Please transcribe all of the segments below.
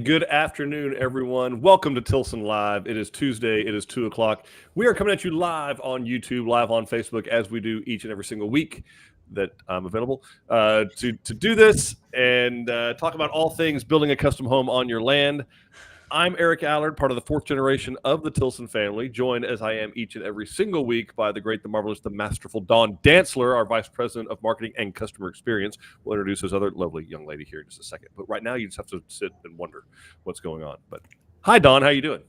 good afternoon, everyone. Welcome to Tilson Live. It is Tuesday. It is 2 o'clock. We are coming at you live on YouTube, live on Facebook, as we do each and every single week that I'm available to do this and talk about all things building a custom home on your land. I'm Eric Allard, part of the fourth generation of the Tilson family, joined as I am each and every single week by the great, the marvelous, the masterful Dawn Dantzler, our Vice President of Marketing and Customer Experience. We'll introduce this other lovely young lady here in just a second. But right now, you just have to sit and wonder what's going on. But hi, Dawn. How you doing?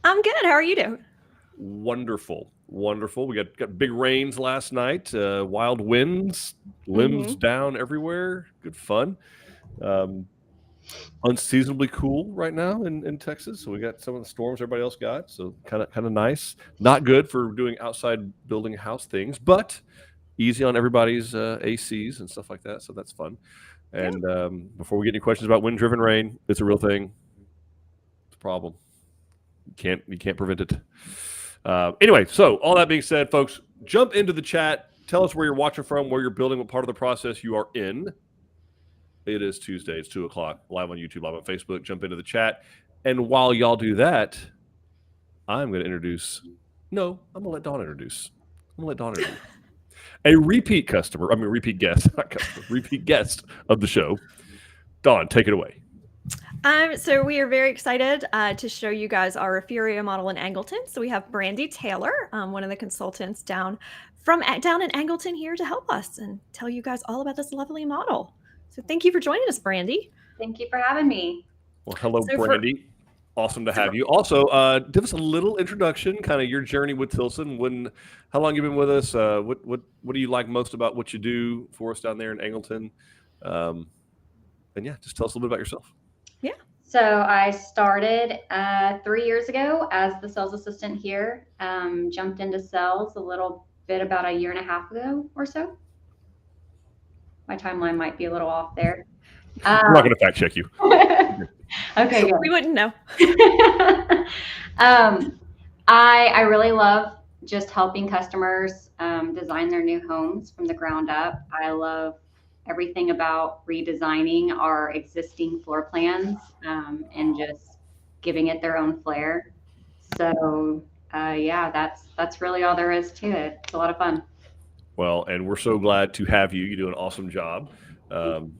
I'm good. How are you doing? Wonderful. Wonderful. We got big rains last night, wild winds, limbs down everywhere. Good fun. Unseasonably cool right now in Texas, so we got some of the storms everybody else got, so kind of nice. Not good for doing outside building house things, but easy on everybody's ACs and stuff like that, so that's fun. And before we get any questions about wind-driven rain, it's a real thing. It's a problem. You can't prevent it. Anyway, so all that being said, folks, jump into the chat. Tell us where you're watching from, where you're building, what part of the process you are in. It is Tuesday. It's 2 o'clock. Live on YouTube, live on Facebook. Jump into the chat. And while y'all do that, I'm going to introduce. No, I'm going to let Dawn introduce. A repeat guest, not customer, repeat guest of the show. Dawn, take it away. So we are very excited to show you guys our Refugio model in Angleton. So we have Brandi Taylor, one of the consultants down in Angleton here to help us and tell you guys all about this lovely model. So thank you for joining us, Brandi. Thank you for having me. Well, hello, Brandi. Awesome to have you. Also, give us a little introduction, kind of your journey with Tilson. How long you been with us? What do you like most about what you do for us down there in Angleton? And yeah, just tell us a little bit about yourself. Yeah. So I started 3 years ago as the sales assistant here. Jumped into sales a little bit about a year and a half ago or so. My timeline might be a little off there. I'm not going to fact check you. Okay, good. We wouldn't know. I really love just helping customers design their new homes from the ground up. I love everything about redesigning our existing floor plans and just giving it their own flair. So yeah, that's really all there is to it. It's a lot of fun. Well, and we're so glad to have you. You do an awesome job.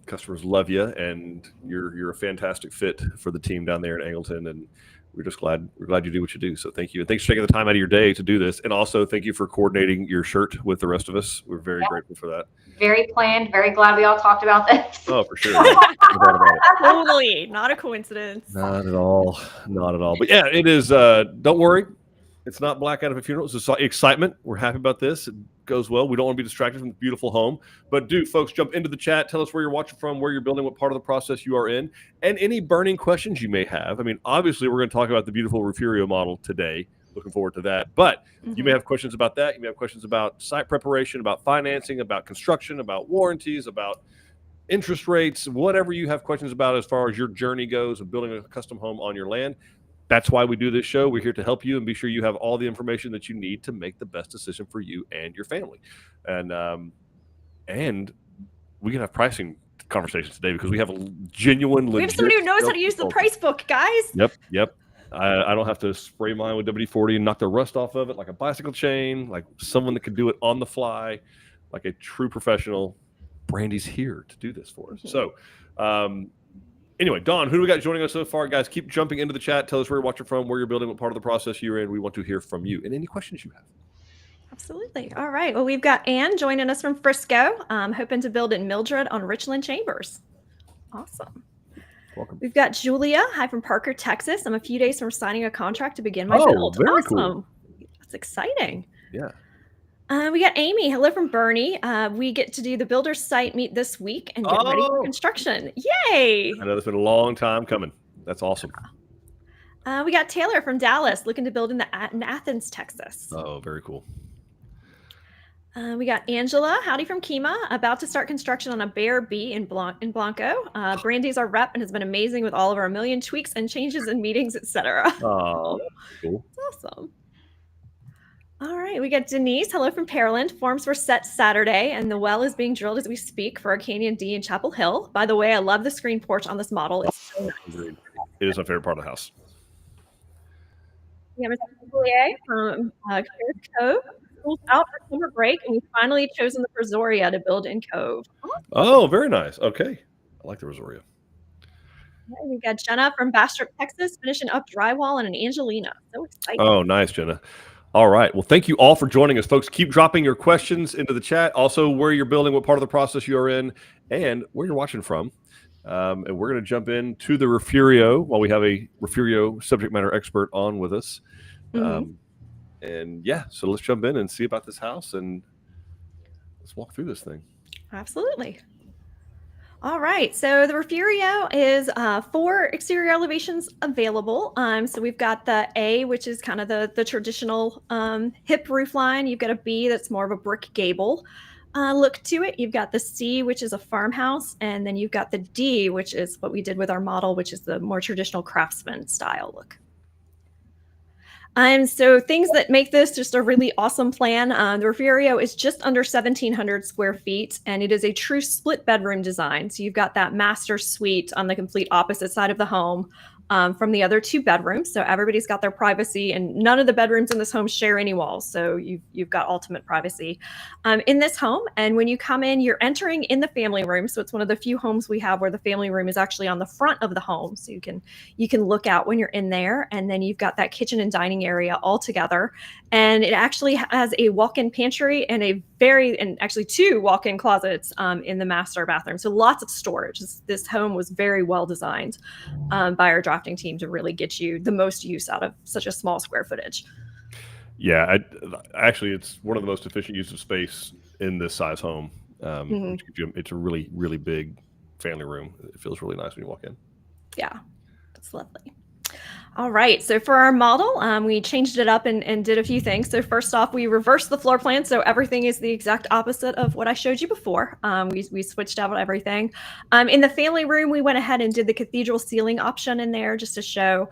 Customers love you, and you're a fantastic fit for the team down there in Angleton. And we're glad you do what you do. So thank you, and thanks for taking the time out of your day to do this. And also thank you for coordinating your shirt with the rest of us. We're very grateful for that. Very planned. Very glad we all talked about this. Oh, for sure. Yeah, totally, not a coincidence. Not at all. But yeah, it is. Don't worry. It's not black out of a funeral. It's just excitement. We're happy about this. It goes well. We don't want to be distracted from the beautiful home. But do, folks, jump into the chat. Tell us where you're watching from, where you're building, what part of the process you are in, and any burning questions you may have. I mean, obviously, we're going to talk about the beautiful Refugio model today. Looking forward to that. But you may have questions about that. You may have questions about site preparation, about financing, about construction, about warranties, about interest rates, whatever you have questions about as far as your journey goes of building a custom home on your land. That's why we do this show. We're here to help you and be sure you have all the information that you need to make the best decision for you and your family. And we can have pricing conversations today because we have a genuine, legit. We have somebody who knows how to use the price book, guys. Yep. I don't have to spray mine with WD-40 and knock the rust off of it like a bicycle chain, like someone that can do it on the fly, like a true professional. Brandi's here to do this for us. So, anyway, Dawn, who do we got joining us so far? Guys, keep jumping into the chat. Tell us where you're watching from, where you're building, what part of the process you're in. We want to hear from you and any questions you have. Absolutely. All right. Well, we've got Ann joining us from Frisco, hoping to build in Mildred on Richland Chambers. Awesome. Welcome. We've got Julia, hi from Parker, Texas. I'm a few days from signing a contract to begin my build. Very awesome. Cool. That's exciting. Yeah. We got Amy. Hello from Bernie. We get to do the builder's site meet this week and get ready for construction. Yay! I know it's been a long time coming. That's awesome. We got Taylor from Dallas looking to build in Athens, Texas. Oh, very cool. We got Angela, howdy from Kima, about to start construction on a Bear B in Blanco. Brandi's our rep and has been amazing with all of our million tweaks and changes in meetings, etc. Oh, cool. That's awesome. All right, we got Denise. Hello from Pearland. Forms were set Saturday, and the well is being drilled as we speak for our Canyon D in Chapel Hill. By the way, I love the screen porch on this model. It's so nice. It is my favorite part of the house. We have a Chevrolet from Cove. School's out for summer break, and we've finally chosen the Brazoria to build in Cove. Oh, very nice. Okay. I like the Rosario. We got Jenna from Bastrop, Texas, finishing up drywall and an Angelina. So exciting. Oh, nice, Jenna. All right. Well, thank you all for joining us, folks. Keep dropping your questions into the chat. Also, where you're building, what part of the process you are in, and where you're watching from. And we're going to jump into the Refugio while we have a Refugio subject matter expert on with us. And yeah, so let's jump in and see about this house and let's walk through this thing. Absolutely. All right, so the Refugio is 4 exterior elevations available. So we've got the A, which is kind of the traditional hip roof line. You've got a B that's more of a brick gable look to it. You've got the C, which is a farmhouse, and then you've got the D, which is what we did with our model, which is the more traditional craftsman style look. So things that make this just a really awesome plan. The Refugio is just under 1,700 square feet, and it is a true split bedroom design. So you've got that master suite on the complete opposite side of the home from the other 2 bedrooms. So everybody's got their privacy, and none of the bedrooms in this home share any walls. So you've got ultimate privacy in this home. And when you come in, you're entering in the family room. So it's one of the few homes we have where the family room is actually on the front of the home. So you can look out when you're in there. And then you've got that kitchen and dining area all together. And it actually has a walk-in pantry and actually 2 walk-in closets in the master bathroom. So lots of storage. This home was very well designed by our drafting team to really get you the most use out of such a small square footage. Yeah, actually, it's one of the most efficient use of space in this size home. It's a really, really big family room. It feels really nice when you walk in. Yeah, it's lovely. All right, so for our model, we changed it up and did a few things. So first off, we reversed the floor plan, so everything is the exact opposite of what I showed you before. We switched out everything. In the family room, we went ahead and did the cathedral ceiling option in there just to show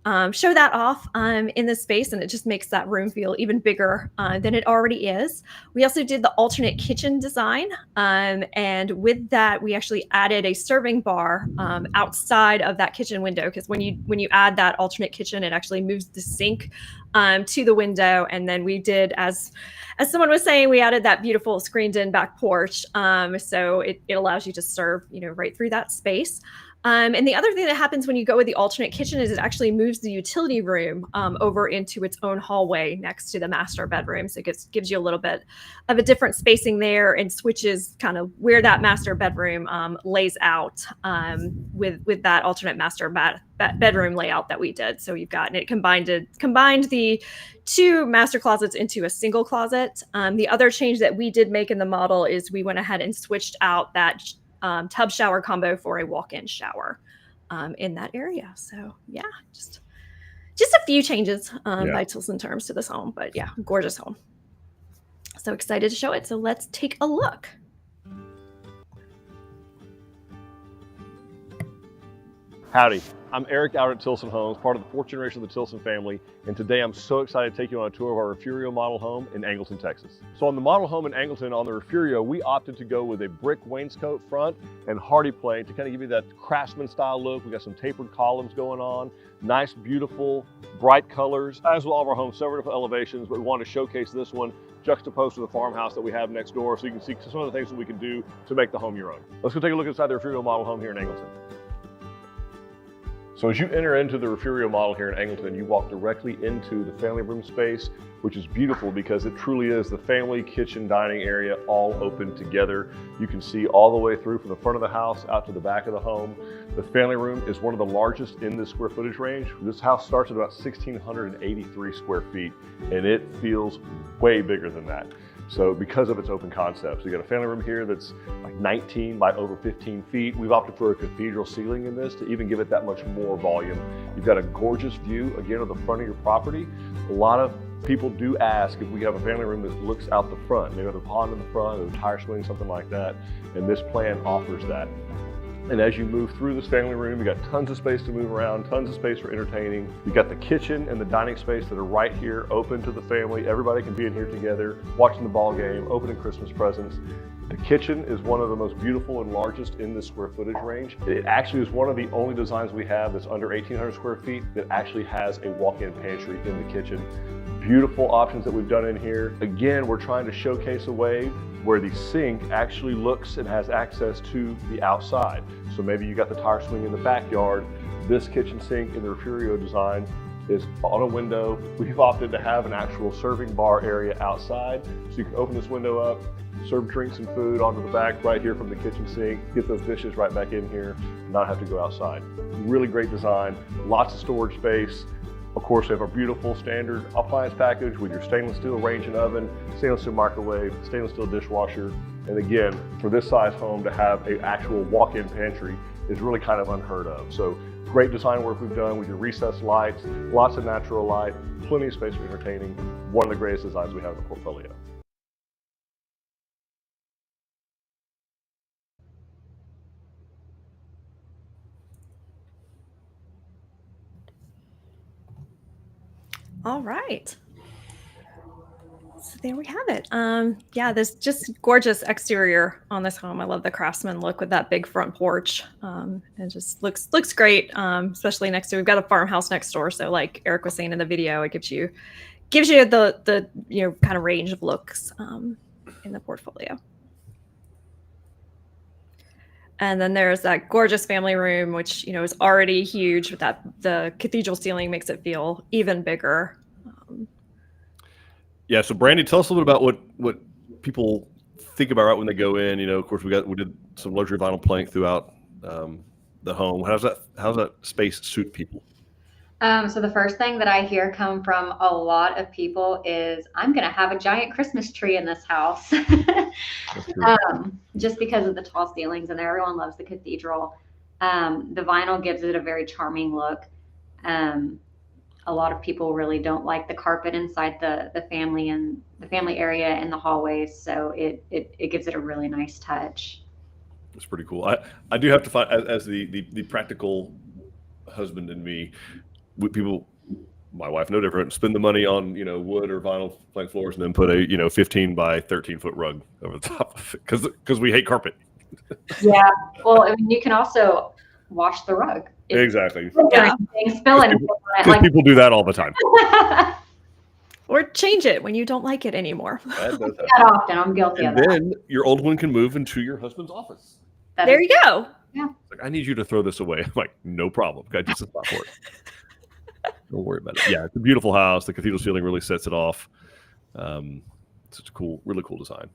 that off in the space, and it just makes that room feel even bigger than it already is. We also did the alternate kitchen design, and with that, we actually added a serving bar outside of that kitchen window, because when you add that alternate kitchen, it actually moves the sink to the window. And then we did, as someone was saying, we added that beautiful screened-in back porch, so it allows you to serve right through that space. And the other thing that happens when you go with the alternate kitchen is it actually moves the utility room over into its own hallway next to the master bedroom. So it gives you a little bit of a different spacing there and switches kind of where that master bedroom lays out with that alternate master bedroom layout that we did. So you've got, and it combined the 2 master closets into a single closet. The other change that we did make in the model is we went ahead and switched out that tub shower combo for a walk-in shower in that area. So yeah, just a few changes by Tilson terms to this home, but yeah, gorgeous home. So excited to show it. So let's take a look. Howdy, I'm Eric out at Tilson Homes, part of the 4th generation of the Tilson family, and today I'm so excited to take you on a tour of our Refugio model home in Angleton, Texas. So on the model home in Angleton, on the Refugio, we opted to go with a brick wainscot front and hardy plank to kind of give you that craftsman style look. We got some tapered columns going on, nice, beautiful, bright colors, as with all of our homes, several different elevations, but we wanted to showcase this one juxtaposed to the farmhouse that we have next door so you can see some of the things that we can do to make the home your own. Let's go take a look inside the Refugio model home here in Angleton. So as you enter into the Refugio model here in Angleton, you walk directly into the family room space, which is beautiful because it truly is the family kitchen dining area all open together. You can see all the way through from the front of the house out to the back of the home. The family room is one of the largest in this square footage range. This house starts at about 1,683 square feet, and it feels way bigger than that. So because of its open concept, so you got a family room here that's like 19 by over 15 feet. We've opted for a cathedral ceiling in this to even give it that much more volume. You've got a gorgeous view, again, of the front of your property. A lot of people do ask if we have a family room that looks out the front. Maybe have a pond in the front, or a tire swing, something like that. And this plan offers that. And as you move through this family room, you got tons of space to move around, tons of space for entertaining. You got the kitchen and the dining space that are right here, open to the family. Everybody can be in here together, watching the ball game, opening Christmas presents. The kitchen is one of the most beautiful and largest in this square footage range. It actually is one of the only designs we have that's under 1,800 square feet that actually has a walk-in pantry in the kitchen. Beautiful options that we've done in here. Again, we're trying to showcase a way where the sink actually looks and has access to the outside. So maybe you got the tire swing in the backyard. This kitchen sink in the Refugio design is on a window. We've opted to have an actual serving bar area outside. So you can open this window up, serve drinks and food onto the back right here from the kitchen sink, get those dishes right back in here, and not have to go outside. Really great design, lots of storage space. Of course, we have our beautiful standard appliance package with your stainless steel range and oven, stainless steel microwave, stainless steel dishwasher. And again, for this size home to have an actual walk-in pantry is really kind of unheard of. So great design work we've done with your recessed lights, lots of natural light, plenty of space for entertaining. One of the greatest designs we have in the portfolio. All right. So there we have it. Yeah, this just gorgeous exterior on this home. I love the Craftsman look with that big front porch. It just looks great, especially next to, we've got a farmhouse next door. So like Eric was saying in the video, it gives you the kind of range of looks in the portfolio. And then there's that gorgeous family room, which is already huge, with the cathedral ceiling makes it feel even bigger. Yeah, so Brandi, tell us a little bit about what people think about right when they go in. Of course, we did some luxury vinyl plank throughout the home. How's that space suit people? So the first thing that I hear come from a lot of people is, I'm going to have a giant Christmas tree in this house. Just because of the tall ceilings in there. Everyone loves the cathedral. The vinyl gives it a very charming look. A lot of people really don't like the carpet inside the family area and the hallways. So it gives it a really nice touch. It's pretty cool. I do have to find, as the practical husband in me, my wife no different, spend the money on wood or vinyl plank floors and then put a 15 by 13 foot rug over the top of it because we hate carpet. Yeah, well, I mean, you can also wash the rug. Exactly. Yeah. Spilling. Because people do that all the time. Or change it when you don't like it anymore. That does happen. That often. I'm guilty of that. And then your old one can move into your husband's office. There you go. Yeah. It's like, I need you to throw this away. I'm like, no problem. Got just a spot for it. Don't worry about it. Yeah, it's a beautiful house. The cathedral ceiling really sets it off. Such a really cool design.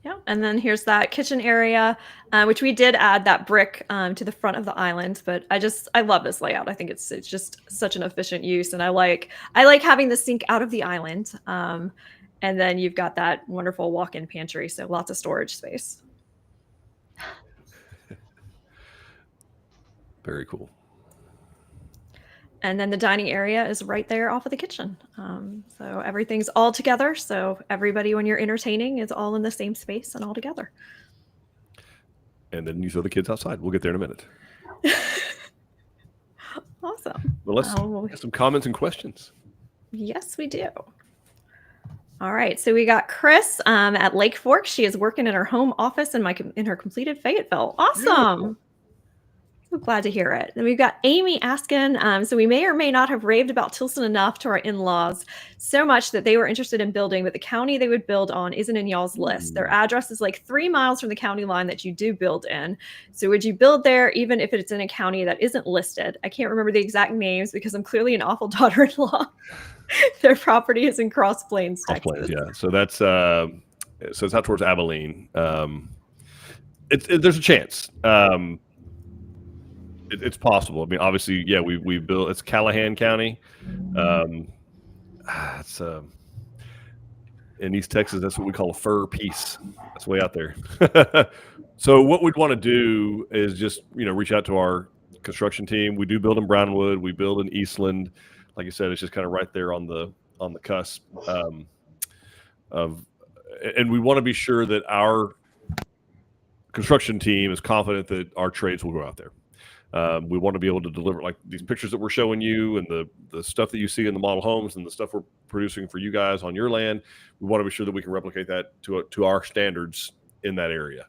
Yeah, and then here's that kitchen area, which we did add that brick to the front of the island. But I love this layout. I think it's just such an efficient use, and I like having the sink out of the island. And then you've got that wonderful walk-in pantry, so lots of storage space. Very cool. And then the dining area is right there off of the kitchen. So everything's all together. So everybody, when you're entertaining, is all in the same space and all together. And then you throw the kids outside. We'll get there in a minute. Awesome. Well, let's get some comments and questions. Yes, we do. All right. So we got Chris at Lake Fork. She is working in her home office in her completed Fayetteville. Awesome. Yeah. So glad to hear it. Then we've got Amy asking, so we may or may not have raved about Tilson enough to our in-laws so much that they were interested in building, but the county they would build on isn't in y'all's list. Their address is like 3 miles from the county line that you do build in. So would you build there even if it's in a county that isn't listed? I can't remember the exact names because I'm clearly an awful daughter-in-law. Their property is in Cross Plains, Texas. Yeah. So that's so it's out towards Abilene. There's a chance. It's possible. I mean, obviously, yeah, we built. It's Callahan County. It's in East Texas. That's what we call a fur piece. That's way out there. So what we'd want to do is just reach out to our construction team. We do build in Brownwood. We build in Eastland. Like I said, it's just kind of right there on the cusp of, and we want to be sure that our construction team is confident that our trades will go out there. We want to be able to deliver like these pictures that we're showing you and the stuff that you see in the model homes and the stuff we're producing for you guys on your land. We want to be sure that we can replicate that to our standards in that area.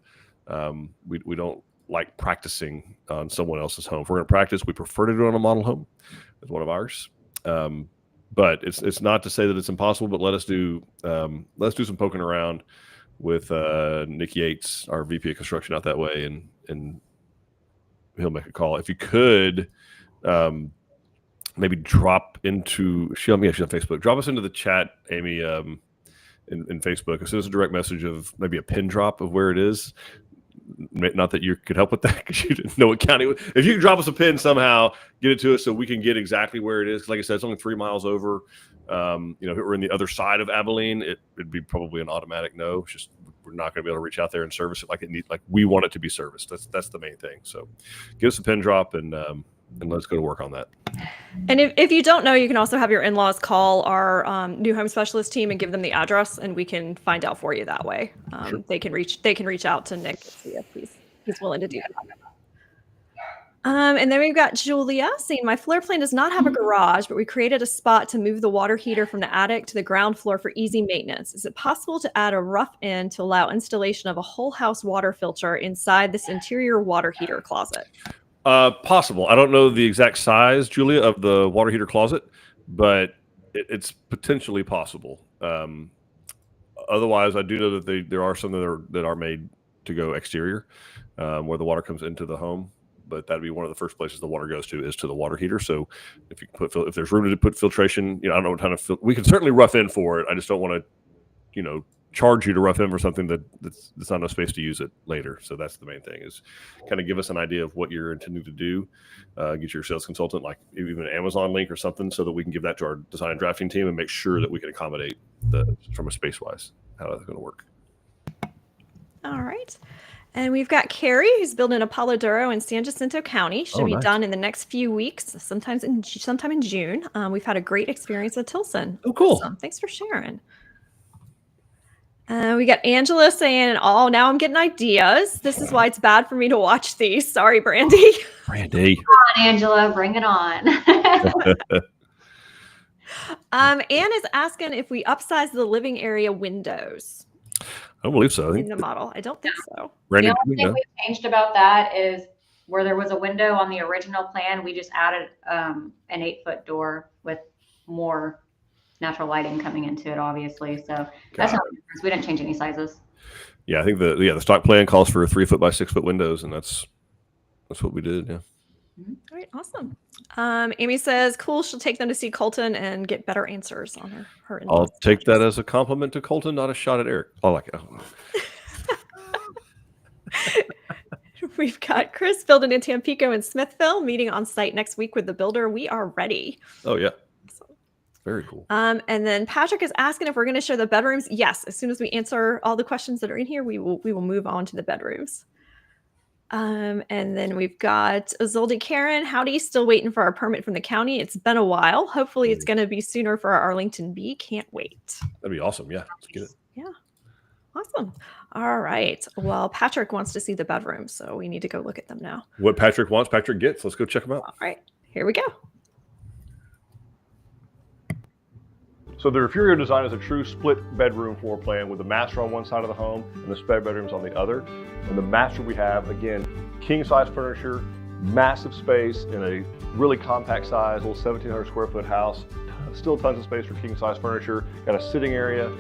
We don't like practicing on someone else's home. If we're going to practice, we prefer to do it on a model home as one of ours. But it's not to say that it's impossible, but let's do some poking around with Nick Yates, our VP of construction out that way, and he'll make a call. If you could maybe drop into, she's on Facebook, drop us into the chat, Amy, in Facebook. Send us a direct message of maybe a pin drop of where it is. Not that you could help with that because you didn't know what county. If you can drop us a pin somehow, get it to us so we can get exactly where it is. Like I said, it's only 3 miles over. If it were in the other side of Abilene, it'd be probably an automatic no. It's just we're not going to be able to reach out there and service it like we want it to be serviced. That's the main thing. So, give us a pin drop and let's go to work on that. And if you don't know, you can also have your in-laws call our new home specialist team and give them the address, and we can find out for you that way. Sure. They can reach out to Nick and see if he's willing to do that. And then we've got Julia saying, my floor plan does not have a garage, but we created a spot to move the water heater from the attic to the ground floor for easy maintenance. Is it possible to add a rough end to allow installation of a whole house water filter inside this interior water heater closet? Possible. I don't know the exact size, Julia, of the water heater closet, but it's potentially possible. Otherwise, I do know that there are some that are made to go exterior, where the water comes into the home. But that'd be one of the first places the water goes to is to the water heater. So if you if there's room to put filtration, I don't know what kind of we can certainly rough in for it. I just don't want to, charge you to rough in for something that's not enough space to use it later. So that's the main thing, is kind of give us an idea of what you're intending to do. Get your sales consultant, like even an Amazon link or something, so that we can give that to our design and drafting team and make sure that we can accommodate from a space wise how that's going to work. All right. And we've got Carrie, who's building a Palo Duro in San Jacinto County. Should be done in the next few weeks, sometime in June. We've had a great experience at Tilson. Oh, cool. Awesome. Thanks for sharing. We got Angela saying, oh, now I'm getting ideas. This is why it's bad for me to watch these. Sorry, Brandi. Brandi. Come on, Angela, bring it on. Anne is asking if we upsize the living area windows. I don't believe so. In the model. I don't think so. The only thing we changed about that is where there was a window on the original plan, we just added an 8-foot door with more natural lighting coming into it, obviously. So that's not the difference. We didn't change any sizes. Yeah, I think the stock plan calls for 3-foot by 6-foot windows, and that's what we did. Yeah. All right, awesome. Amy says, cool. She'll take them to see Colton and get better answers on her. I'll take that as a compliment to Colton, not a shot at Eric. I like it. We've got Chris building in Tampico and Smithville, meeting on site next week with the builder. We are ready. Oh, yeah. Very cool. And then Patrick is asking if we're going to show the bedrooms. Yes. As soon as we answer all the questions that are in here, we will move on to the bedrooms. And then we've got Azoldi Karen. Howdy, still waiting for our permit from the county. It's been a while. Hopefully it's going to be sooner for our Arlington B. Can't wait. That'd be awesome. Yeah, let's get it. Yeah. Awesome. All right. Well, Patrick wants to see the bedrooms, so we need to go look at them now. What Patrick wants, Patrick gets. Let's go check them out. All right. Here we go. So the Refugio design is a true split bedroom floor plan with the master on one side of the home and the spare bedrooms on the other. And the master we have, again, king size furniture, massive space in a really compact size, little 1,700 square foot house, still tons of space for king size furniture, got a sitting area,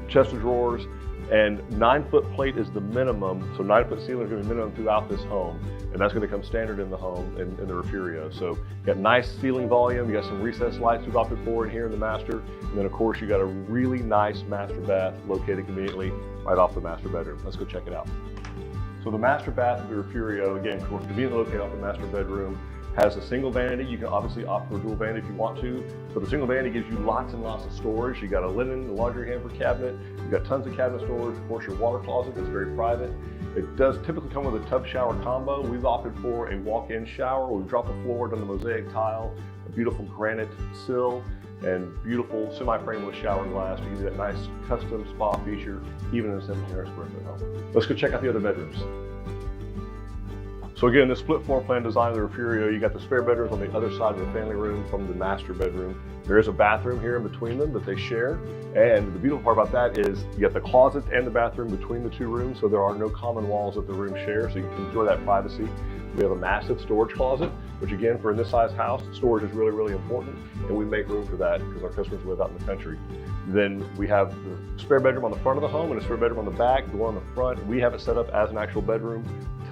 chest of drawers, and 9-foot plate is the minimum. So 9-foot ceiling is going to be minimum throughout this home. And that's going to come standard in the home in the Refugio. So you got nice ceiling volume, you got some recessed lights we've opted for in here in the master. And then of course you got a really nice master bath located conveniently right off the master bedroom. Let's go check it out. So the master bath of the Refugio, again, of course, conveniently located off the master bedroom, has a single vanity. You can obviously opt for a dual vanity if you want to, but the single vanity gives you lots and lots of storage. You got a linen, a laundry hamper cabinet, you've got tons of cabinet storage, of course your water closet that's very private. It does typically come with a tub shower combo. We've opted for a walk-in shower. We've dropped the floor, done the mosaic tile, a beautiful granite sill, and beautiful semi-frameless shower glass to give you that nice custom spa feature, even in a 1,700 square foot home. Let's go check out the other bedrooms. So So again, this split floor plan design of the Refugio, you got the spare bedrooms on the other side of the family room from the master bedroom. There is a bathroom here in between them that they share. And the beautiful part about that is you got the closet and the bathroom between the two rooms, so there are no common walls that the rooms share, so you can enjoy that privacy. We have a massive storage closet, which again, for in this size house, storage is really, really important, and we make room for that because our customers live out in the country. Then we have the spare bedroom on the front of the home and a spare bedroom on the back. The one on the front, we have it set up as an actual bedroom.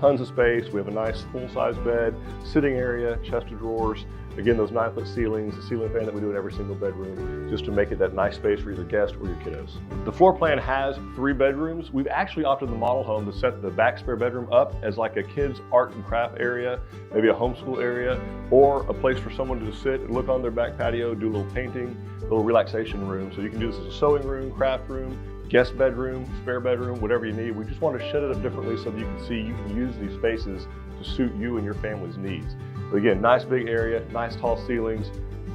Tons of space. We have a nice full-size bed, sitting area, chest of drawers. Again, those 9-foot ceilings, the ceiling fan that we do in every single bedroom, just to make it that nice space for either guests or your kiddos. The floor plan has 3 bedrooms. We've actually opted in the model home to set the back spare bedroom up as like a kid's art and craft area, maybe a homeschool area, or a place for someone to just sit and look on their back patio, do a little painting, a little relaxation room. So you can do this as a sewing room, craft room, guest bedroom, spare bedroom, whatever you need. We just want to set it up differently so that you can see you can use these spaces to suit you and your family's needs. But again, nice big area, nice tall ceilings,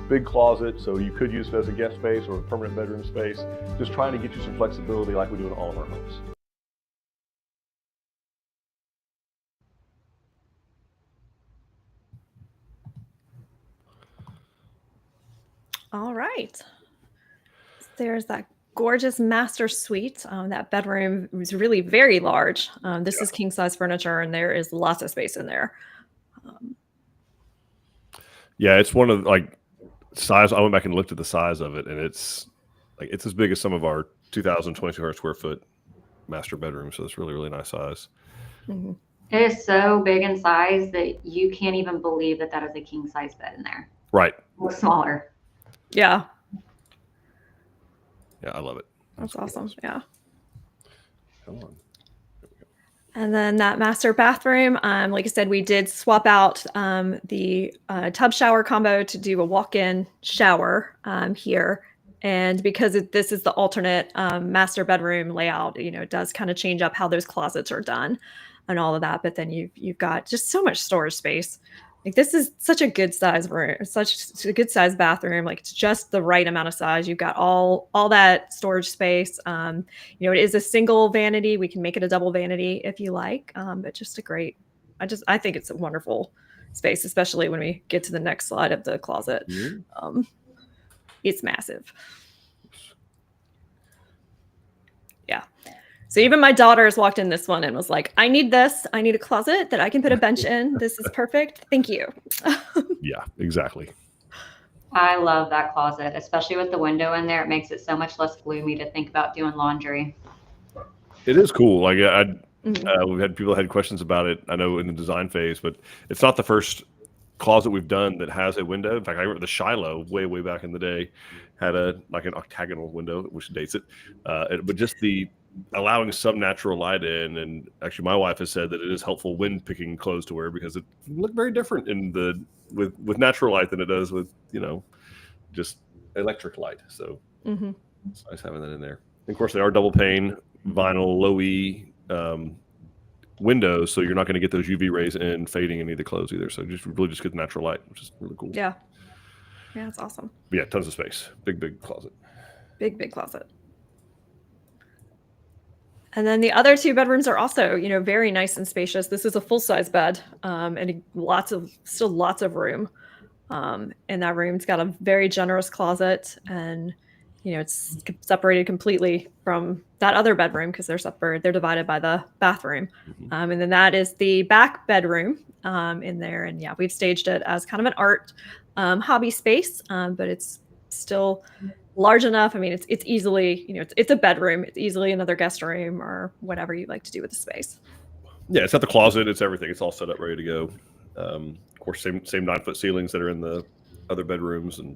big closet, so you could use it as a guest space or a permanent bedroom space. Just trying to get you some flexibility like we do in all of our homes. All right. There's that gorgeous master suite. That bedroom was really very large. This is king size furniture, and there is lots of space in there. Yeah, it's one of like size. I went back and looked at the size of it, and it's as big as some of our 2,200 square foot master bedrooms. So it's really, really nice size. Mm-hmm. It is so big in size that you can't even believe that is a king size bed in there. Right. Or smaller. Yeah. Yeah, I love it. That's awesome. Yeah. Come on. And then that master bathroom, like I said, we did swap out the tub shower combo to do a walk-in shower here. And because this is the alternate master bedroom layout, it does kind of change up how those closets are done and all of that. But then you've got just so much storage space. Like, this is such a good size room, such a good size bathroom. Like, it's just the right amount of size. You've got all that storage space. It is a single vanity. We can make it a double vanity if you like. But just a great. I think it's a wonderful space, especially when we get to the next slide of the closet. Mm-hmm. It's massive. Yeah. So even my daughters walked in this one and was like, I need this. I need a closet that I can put a bench in. This is perfect. Thank you. Yeah, exactly. I love that closet, especially with the window in there. It makes it so much less gloomy to think about doing laundry. It is cool. Like we've had people had questions about it, I know, in the design phase, but it's not the first closet we've done that has a window. In fact, I remember the Shiloh way back in the day had an octagonal window, which dates it. But just the allowing some natural light in, and actually my wife has said that it is helpful when picking clothes to wear because it looked very different with natural light than it does with just electric light. So It's nice having that in there. And of course, they are double pane vinyl low E windows, so you're not going to get those UV rays in fading any of the clothes either. So just get the natural light, which is really cool. Yeah, it's awesome. But yeah, tons of space. Big closet. Big closet. And then the other 2 bedrooms are also, very nice and spacious. This is a full-size bed, and still lots of room. In that room, it's got a very generous closet, and it's separated completely from that other bedroom because they're divided by the bathroom. Mm-hmm. And then that is the back bedroom in there. And yeah, we've staged it as kind of an art hobby space, but it's still large enough. I mean, it's easily, it's a bedroom. It's easily another guest room or whatever you like to do with the space. Yeah, it's got the closet. It's everything. It's all set up, ready to go. Of course, same 9-foot ceilings that are in the other bedrooms, and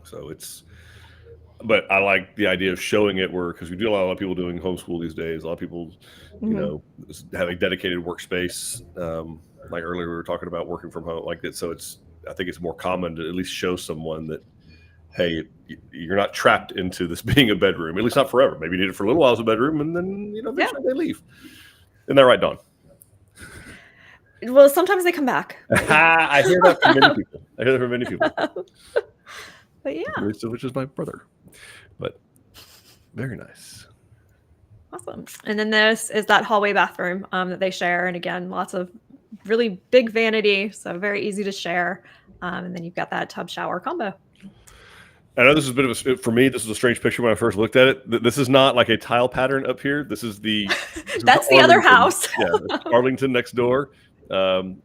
so it's. But I like the idea of showing it because we do a lot of people doing homeschool these days. A lot of people, have a dedicated workspace. Like earlier, we were talking about working from home like that. So I think it's more common to at least show someone that, hey, you're not trapped into this being a bedroom, at least not forever. Maybe you need it for a little while as a bedroom, and then, eventually they leave. Isn't that right, Dawn? Well, sometimes they come back. I hear that from many people. But yeah. Which is my brother. But very nice. Awesome. And then this is that hallway bathroom that they share. And again, lots of really big vanity, so very easy to share. And then you've got that tub shower combo. I know this is a bit of a, for me, this was a strange picture when I first looked at it. This is not like a tile pattern up here. This is That's the other house. Yeah, Arlington next door.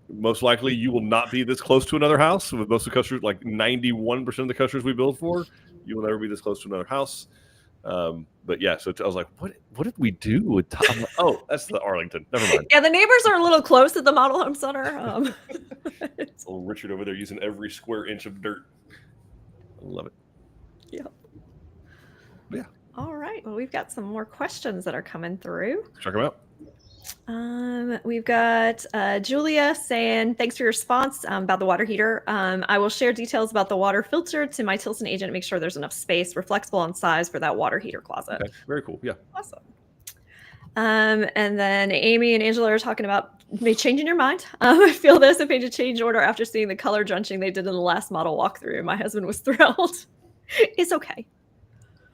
Most likely you will not be this close to another house. With most of the customers, like 91% of the customers we build for, you will never be this close to another house. But yeah, so I was like, what did we do with tile? I'm like, oh, that's the Arlington. Never mind. Yeah, the neighbors are a little close at the model home center. Little Richard over there using every square inch of dirt. I love it. Yep. Yeah. All right. Well, we've got some more questions that are coming through. Check them out. We've got Julia saying, thanks for your response about the water heater. I will share details about the water filter to my Tilson agent to make sure there's enough space. We're flexible on size for that water heater closet. Okay. Very cool. Yeah. Awesome. And then Amy and Angela are talking about changing your mind. I feel this if made a change order after seeing the color drenching they did in the last model walkthrough. My husband was thrilled. It's okay.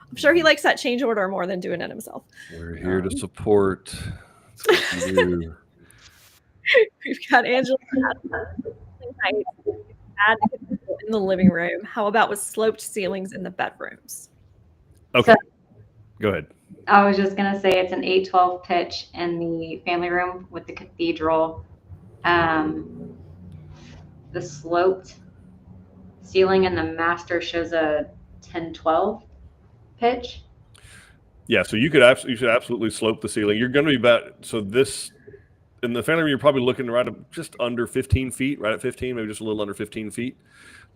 I'm sure he likes that change order more than doing it himself. We're here to support. That's what we do. We've got Angela in the living room. How about with sloped ceilings in the bedrooms? Okay. So- Go ahead. I was just gonna say it's an 8-12 pitch in the family room with the cathedral. The sloped ceiling in the master shows a 10-12 pitch. Yeah, so you should absolutely slope the ceiling. You're going to be about, so this in the family room, you're probably looking right at just under 15 feet, right at 15, maybe just a little under 15 feet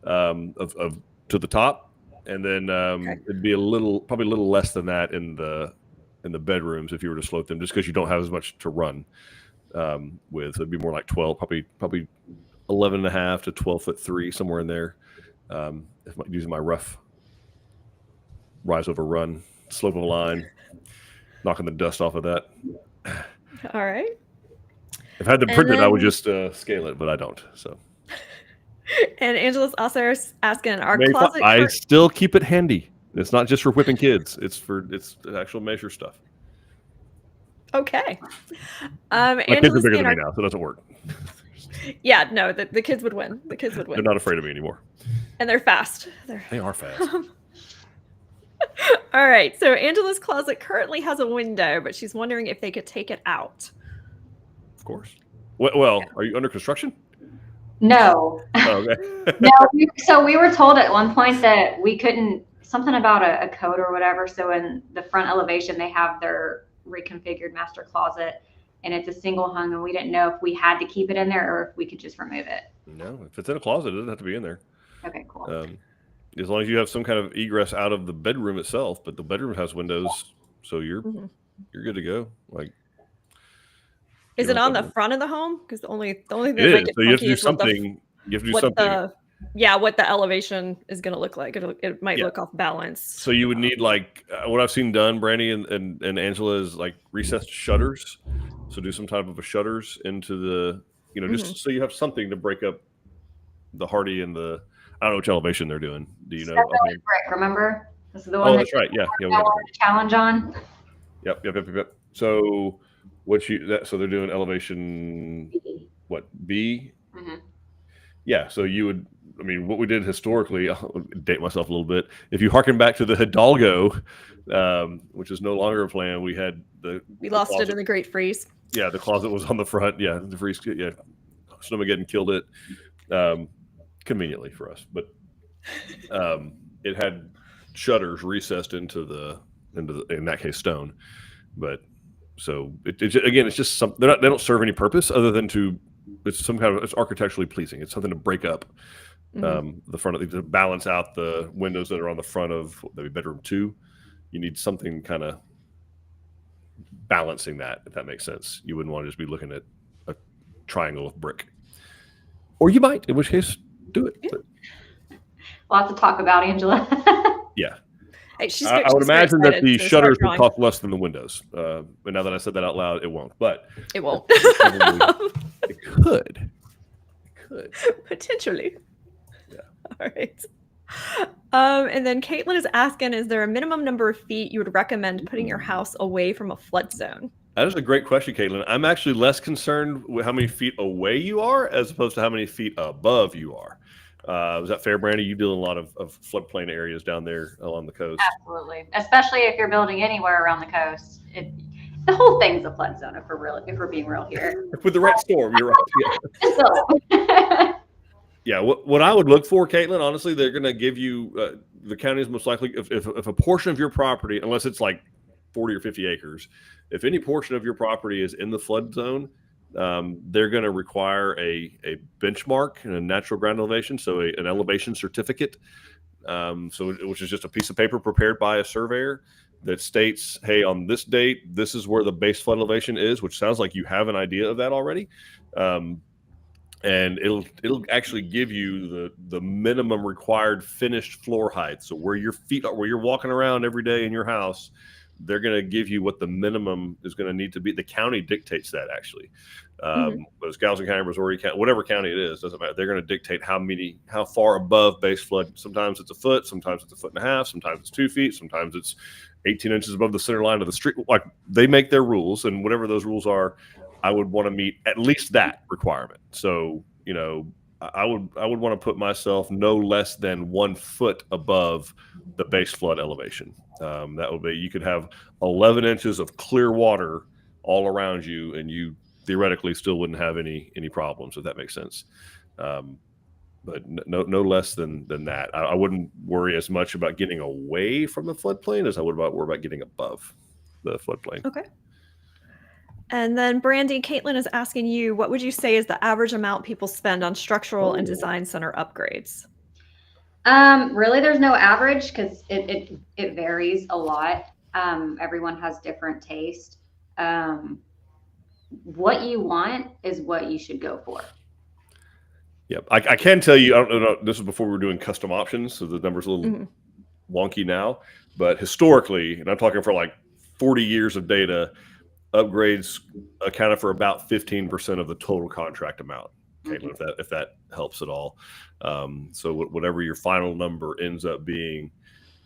of to the top, and then it'd be probably a little less than that in the bedrooms if you were to slope them, just because you don't have as much to run with. So it'd be more like 12, probably 11 and a half to 12'3", somewhere in there. If I'm using my rough rise over run slope of a line, knocking the dust off of that. All right. If I had to print it, I would just scale it, but I don't. So. And Angela's also asking, our Maybe closet. I still keep it handy. It's not just for whipping kids. It's the actual measure stuff. Okay. My kids are bigger than me now, so it doesn't work. Yeah, no, the kids would win. The kids would win. They're not afraid of me anymore. And they're fast. They are fast. All right. So Angela's closet currently has a window, but she's wondering if they could take it out. Of course. Well, are you under construction? No. Oh, okay. No. So we were told at one point that we couldn't, something about a code or whatever. So in the front elevation, they have their reconfigured master closet, and it's a single hung, and we didn't know if we had to keep it in there or if we could just remove it. No, if it's in a closet, it doesn't have to be in there. Okay, cool. As long as you have some kind of egress out of the bedroom itself, but the bedroom has windows, so you're good to go. Like, is it on the front of the home? Because the only thing that it might is. So you have to do something. You have to do something. What the elevation is going to look like. It might look off balance. So you would need like what I've seen done, Brandi and Angela, is like recessed shutters. So do some type of a shutters into the, just so you have something to break up the hardy and the. I don't know which elevation they're doing. Do you know? Brick, remember? This is the one that's right. Yeah. We had the challenge on. Yep. So so they're doing elevation B. What, B? Mm-hmm. Yeah. So you would, what we did historically, I'll date myself a little bit. If you harken back to the Hidalgo, which is no longer a plan, we lost it in the Great Freeze. Yeah, the closet was on the front. Yeah, the freeze. Yeah, Snowmageddon killed it conveniently for us, but it had shutters recessed into in that case stone. But so it's just something. They don't serve any purpose other than it's some kind of, it's architecturally pleasing. It's something to break up the front to balance out the windows that are on the front of maybe bedroom 2. You need something kind of balancing that, if that makes sense. You wouldn't want to just be looking at a triangle of brick, or you might, in which case do it. But, Lots to talk about, Angela. yeah. Hey, I would imagine that the shutters would cost less than the windows. But now that I said that out loud, it won't. But it won't. It could. Potentially. Yeah. All right. And then Caitlin is asking, is there a minimum number of feet you would recommend putting your house away from a flood zone? That is a great question, Caitlin. I'm actually less concerned with how many feet away you are as opposed to how many feet above you are. Is that fair, Brandi? You deal in a lot of floodplain areas down there along the coast. Absolutely, especially if you're building anywhere around the coast. The whole thing's a flood zone if we're being real here. With the right storm, you're right. Yeah. Yeah, what I would look for, Caitlin, honestly, they're going to give you, the county is most likely, if a portion of your property, unless it's like 40 or 50 acres, if any portion of your property is in the flood zone, they're going to require a benchmark and a natural ground elevation, so an elevation certificate, which is just a piece of paper prepared by a surveyor that states, hey, on this date, this is where the base flood elevation is, which sounds like you have an idea of that already. And it'll actually give you the minimum required finished floor height. So where your feet are, where you're walking around every day in your house, they're going to give you what the minimum is going to need to be. The county dictates that, actually. But it's Galveston County, Missouri County, whatever county it is, doesn't matter. They're going to dictate how far above base flood. Sometimes it's a foot, sometimes it's a foot and a half, sometimes it's 2 feet, sometimes it's 18 inches above the center line of the street. Like, they make their rules, and whatever those rules are, I would want to meet at least that requirement. So, I would want to put myself no less than 1 foot above the base flood elevation. That would be, you could have 11 inches of clear water all around you, and you theoretically still wouldn't have any problems, if that makes sense. But no less than that. I wouldn't worry as much about getting away from the floodplain as I would worry about getting above the floodplain. Okay. And then Brandi, Caitlin is asking you, what would you say is the average amount people spend on structural and design center upgrades? Really, there's no average because it varies a lot. Everyone has different taste. What you want is what you should go for. Yep. I can tell you, I don't know, this is before we were doing custom options, so the number's a little wonky now, but historically, and I'm talking for like 40 years of data, upgrades accounted for about 15% of the total contract amount. Caitlin, if that helps at all. So whatever your final number ends up being,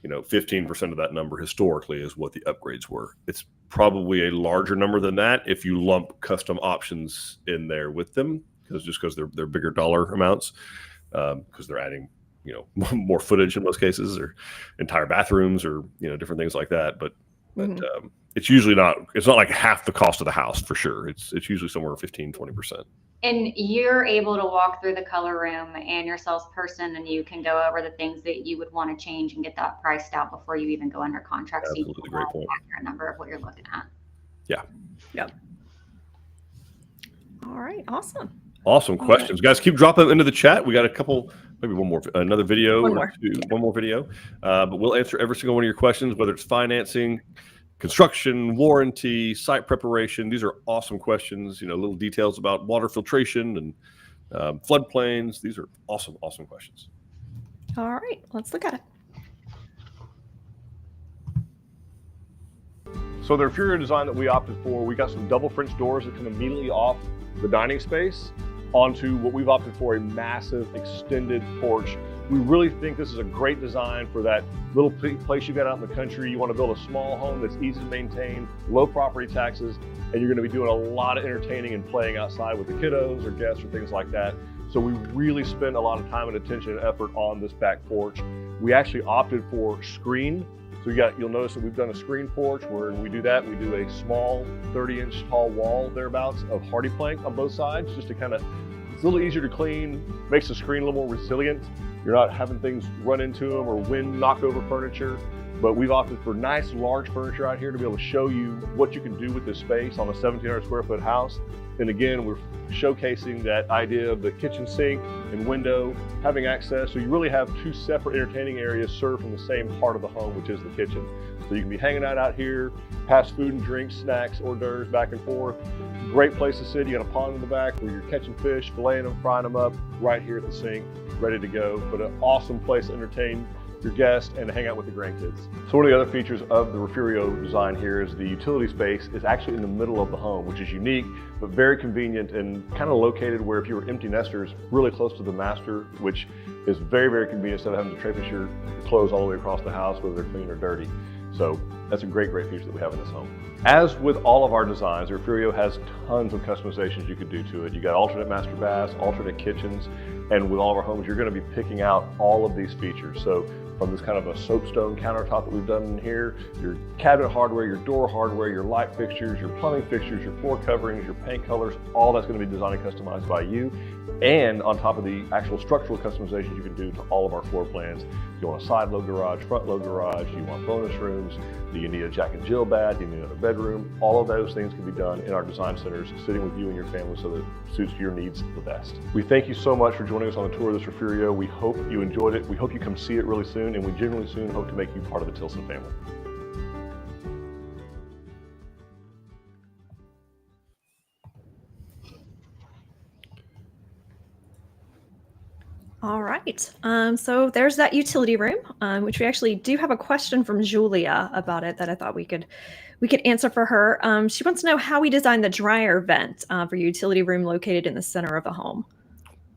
15% of that number historically is what the upgrades were. It's probably a larger number than that if you lump custom options in there with them, because they're bigger dollar amounts, because they're adding more footage in most cases, or entire bathrooms, or different things like that. But it's usually not like half the cost of the house, for sure. It's usually somewhere 15-20%. And you're able to walk through the color room and your salesperson, and you can go over the things that you would want to change and get that priced out before you even go under contract. Absolutely, so you great point. Accurate number of what you're looking at. Yeah. Yep. All right. Awesome questions, guys. Keep dropping them into the chat. We got a couple, maybe another video, one more video. But we'll answer every single one of your questions, whether it's financing, construction, warranty, site preparation. These are awesome questions. Little details about water filtration and floodplains. These are awesome questions. All right, let's look at it. So the Refugio design that we opted for, we got some double French doors that come immediately off the dining space onto what we've opted for, a massive extended porch. We really think this is a great design for that little place you got out in the country. You want to build a small home that's easy to maintain, low property taxes, and you're going to be doing a lot of entertaining and playing outside with the kiddos or guests or things like that. So we really spend a lot of time and attention and effort on this back porch. We actually opted for screen. So you'll notice that we've done a screen porch. Where we do that, we do a small 30-inch tall wall thereabouts of hardy plank on both sides, just to it's a little easier to clean, makes the screen a little more resilient. You're not having things run into them or wind knock over furniture. But we've opted for nice large furniture out here to be able to show you what you can do with this space on a 1,700 square foot house. And again, we're showcasing that idea of the kitchen sink and window having access. So you really have two separate entertaining areas served from the same part of the home, which is the kitchen. So you can be hanging out here, pass food and drinks, snacks, hors d'oeuvres back and forth. Great place to sit. You got a pond in the back where you're catching fish, filleting them, frying them up right here at the sink, ready to go. But an awesome place to entertain your guests and to hang out with the grandkids. So one of the other features of the Refugio design here is the utility space is actually in the middle of the home, which is unique, but very convenient and kind of located where if you were empty nesters, really close to the master, which is very, very convenient instead of having to traipse your clothes all the way across the house, whether they're clean or dirty. So that's a great feature that we have in this home. As with all of our designs, Refugio has tons of customizations you could do to it. You got alternate master baths, alternate kitchens, and with all of our homes, you're going to be picking out all of these features. So from this kind of a soapstone countertop that we've done in here, your cabinet hardware, your door hardware, your light fixtures, your plumbing fixtures, your floor coverings, your paint colors, all that's going to be designed and customized by you. And on top of the actual structural customizations you can do to all of our floor plans. You want a side load garage, front load garage, you want bonus rooms, do you need a Jack and Jill bath, do you need another bedroom? All of those things can be done in our design centers, sitting with you and your family so that it suits your needs the best. We thank you so much for joining us on the tour of this Refugio. We hope you enjoyed it. We hope you come see it really soon, and we genuinely soon hope to make you part of the Tilson family. All right. So there's that utility room, which we actually do have a question from Julia about it that I thought we could answer for her. She wants to know how we designed the dryer vent for utility room located in the center of the home.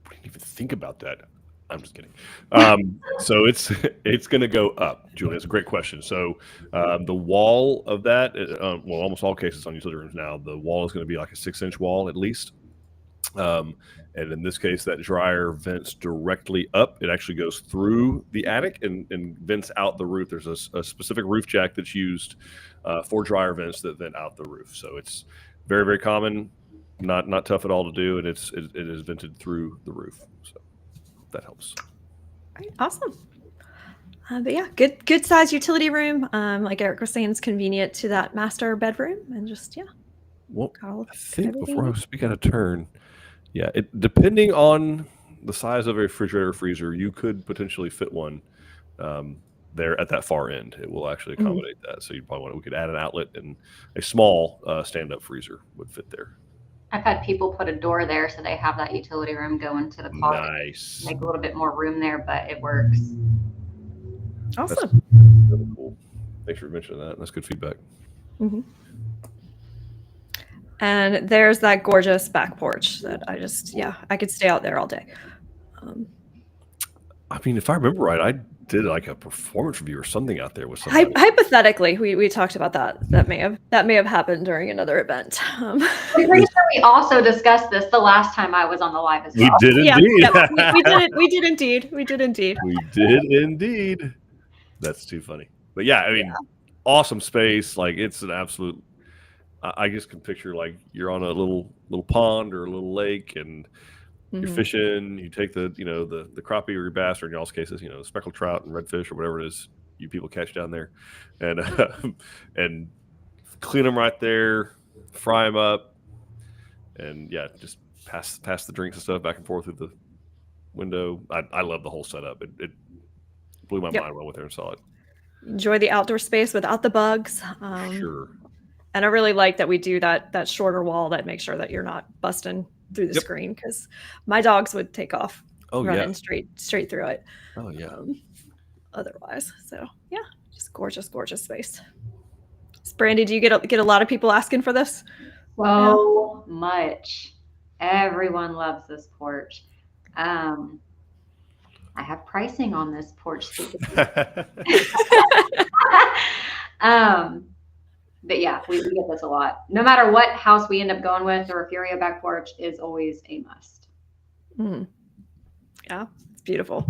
I didn't even think about that. I'm just kidding. So it's going to go up, Julia. It's a great question. So the wall of that, well, almost all cases on utility rooms now, the wall is going to be like a 6-inch wall at least. And in this case, that dryer vents directly up. It actually goes through the attic and vents out the roof. There's a specific roof jack that's used for dryer vents that vent out the roof. So it's very, very common, not tough at all to do, and it is vented through the roof. So that helps. All right, awesome. But yeah, good size utility room. Like Eric was saying, it's convenient to that master bedroom, and just Well, I think before I speak out of turn. Yeah, depending on the size of a refrigerator or freezer, you could potentially fit one there at that far end. It will actually accommodate that. So you probably we could add an outlet, and a small stand-up freezer would fit there. I've had people put a door there so they have that utility room go into the closet. Nice. Make a little bit more room there, but it works. Awesome. That's really cool. Thanks for mentioning that. That's good feedback. Mm-hmm. And there's that gorgeous back porch that I could stay out there all day. I mean, if I remember right, I did like a performance review or something out there with somebody. Hypothetically, we talked about that. That may have happened during another event. I'm pretty sure we also discussed this the last time I was on the live as well. We did indeed. Yeah, we did indeed. We did indeed. That's too funny. But yeah, I mean, awesome space. Like it's an absolute. I just can picture like you're on a little pond or a little lake, and you're fishing. You take the crappie or your bass, or in y'all's cases, speckled trout and redfish or whatever it is you people catch down there, and clean them right there, fry them up, and just pass the drinks and stuff back and forth through the window. I love the whole setup. It blew my mind when I went there and saw it. Enjoy the outdoor space without the bugs. Sure. And I really like that we do that shorter wall that makes sure that you're not busting through the screen, because my dogs would take off running straight through it. Oh yeah. Otherwise, so yeah, just gorgeous space. So, Brandi, do you get a lot of people asking for this? So much. Everyone loves this porch. I have pricing on this porch. But yeah, we get this a lot. No matter what house we end up going with, the Refugio back porch is always a must. Yeah, it's beautiful.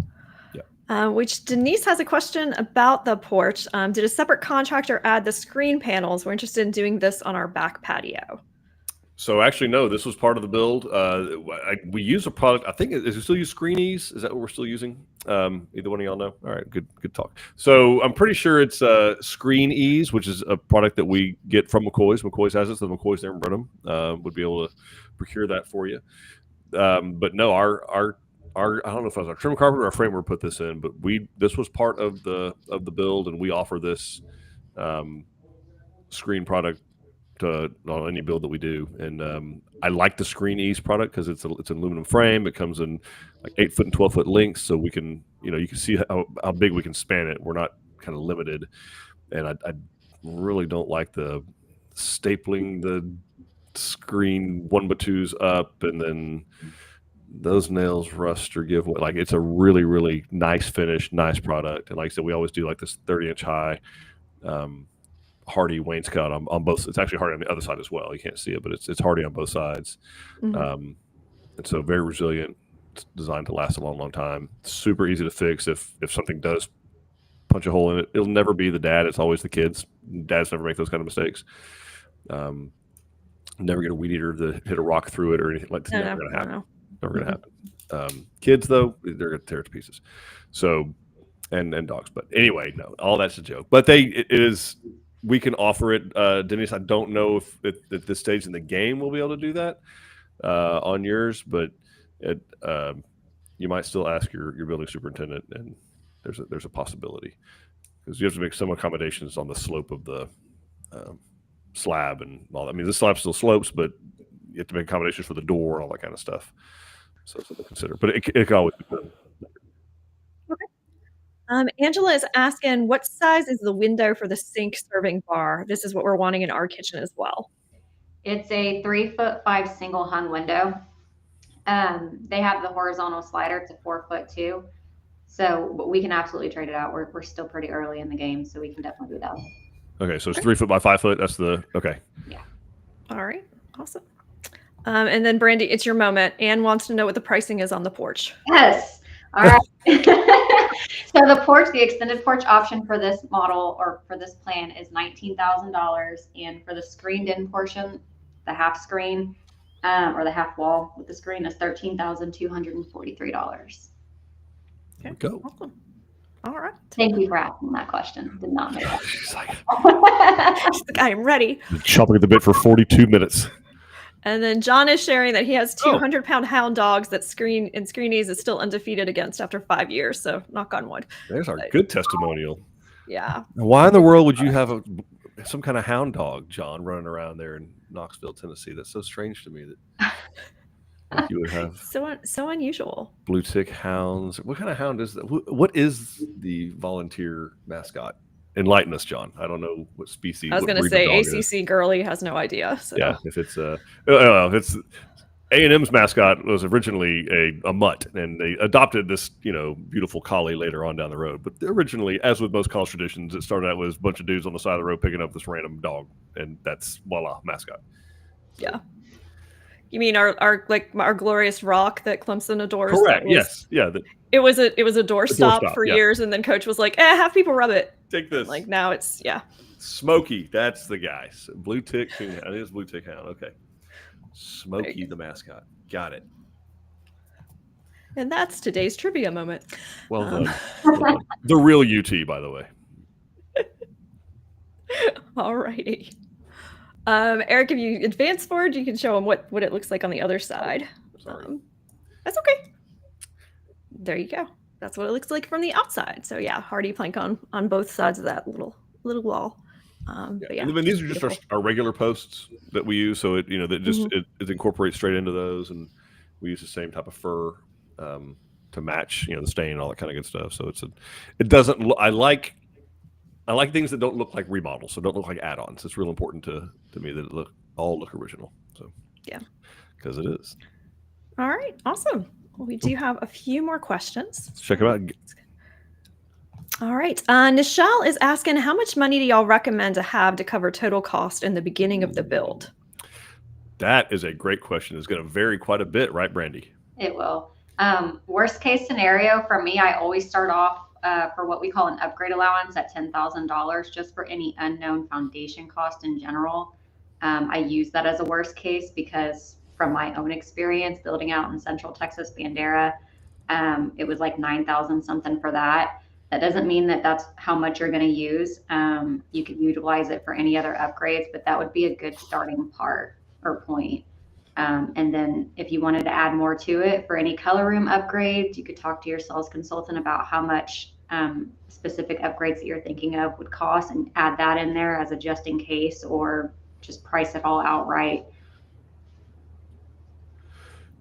Yeah. Which Denise has a question about the porch. Did a separate contractor add the screen panels? We're interested in doing this on our back patio. So actually, no, this was part of the build. We use a product. I think is we still use Screenies. Is that what we're still using? Either one of y'all know? All right, good talk. So I'm pretty sure it's Screen Ease, which is a product that we get from McCoy's. McCoy's has it, so McCoy's there in Brenham would be able to procure that for you. But no, our I don't know if it was our trim carpenter or our framer put this in, but this was part of the build, and we offer this screen product on any build that we do. And I like the Screen Ease product because it's an aluminum frame. It comes in like 8-foot and 12-foot lengths, so we can you can see how big we can span it. We're not kind of limited. And I really don't like the stapling the screen 1x2s up and then those nails rust or give way. Like it's a really, really nice finish, nice product. And like I said, we always do like this 30-inch high hardy wainscot on both. It's actually hardy on the other side as well. You can't see it, but it's hardy on both sides. Mhm. And so very resilient. It's designed to last a long, long time. Super easy to fix if something does punch a hole in it. It'll never be the dad. It's always the kids. Dads never make those kind of mistakes. Never get a weed eater to hit a rock through it or anything like that. Never going to happen. No. Never going to happen. Kids, though, they're going to tear it to pieces. So, and dogs. But anyway, no, all that's a joke. But it is, we can offer it. Denise, I don't know if at this stage in the game we'll be able to do that on yours, but you might still ask your building superintendent, and there's a possibility because you have to make some accommodations on the slope of the slab and all that. I mean, the slab still slopes, but you have to make accommodations for the door and all that kind of stuff. So it's something to consider, but it can always be done. Okay. Angela is asking, what size is the window for the sink serving bar? This is what we're wanting in our kitchen as well. It's a 3'5" single hung window. They have the horizontal slider. It's a 4 foot too. So but we can absolutely trade it out. We're still pretty early in the game, so we can definitely do that. Okay, so it's 3 foot by 5 foot. That's the okay. Yeah. All right, awesome. And then Brandi, it's your moment. Anne wants to know what the pricing is on the porch. Yes. All right. So the extended porch option for this model or for this plan is $19,000, and for the screened-in portion, the half screen or the half wall with the screen is $13,243. Okay. Go. Awesome. All right. Thank you for asking that question. Did not know that. She's like, She's like, I am ready. chopping at the bit for 42 minutes. And then John is sharing that he has 200-pound hound dogs that Screenies is still undefeated against after 5 years. So knock on wood. There's our good testimonial. Yeah. Why in the world would you have some kind of hound dog, John, running around there in Knoxville, Tennessee? That's so strange to me that you would have so unusual. blue tick hounds. What kind of hound is that? What is the volunteer mascot? Enlighten us, John. I don't know what species. I was going to say ACC girly has no idea. So. Yeah, if it's if A&M's mascot was originally a mutt, and they adopted this beautiful collie later on down the road. But originally, as with most college traditions, it started out with a bunch of dudes on the side of the road picking up this random dog, and that's voila, mascot. Yeah. You mean our glorious rock that Clemson adores? Correct. Yes. Yeah. It was a doorstop for years, and then coach was like, have people rub it. Take this. Like now it's Smokey. That's the guy. Blue tick. I think it's blue tick hound. Okay. Smokey the mascot. Got it. And that's today's trivia moment. Well done. The real UT, by the way. All righty. Eric, if you advance forward, you can show them what it looks like on the other side. Sorry. That's okay. There you go. That's what it looks like from the outside. So yeah, hardy plank on both sides of that little wall. But yeah, and these are just our regular posts that we use. So it it incorporates straight into those, and we use the same type of fur to match the stain and all that kind of good stuff. So it doesn't look. I like things that don't look like remodels, so don't look like add-ons. It's real important to me that it all look original. So yeah, because it is. All right, awesome. Well, we do have a few more questions. Let's check them out. All right. Nichelle is asking, how much money do y'all recommend to have to cover total cost in the beginning of the build? That is a great question. It's going to vary quite a bit, right, Brandi? It will. Worst case scenario for me, I always start off for what we call an upgrade allowance at $10,000 just for any unknown foundation cost in general. I use that as a worst case because from my own experience building out in Central Texas, Bandera, it was like $9,000 something for that. That doesn't mean that that's how much you're going to use. You could utilize it for any other upgrades, but that would be a good starting part or point. And then if you wanted to add more to it for any color room upgrades, you could talk to your sales consultant about how much specific upgrades that you're thinking of would cost and add that in there as a just in case, or just price it all outright.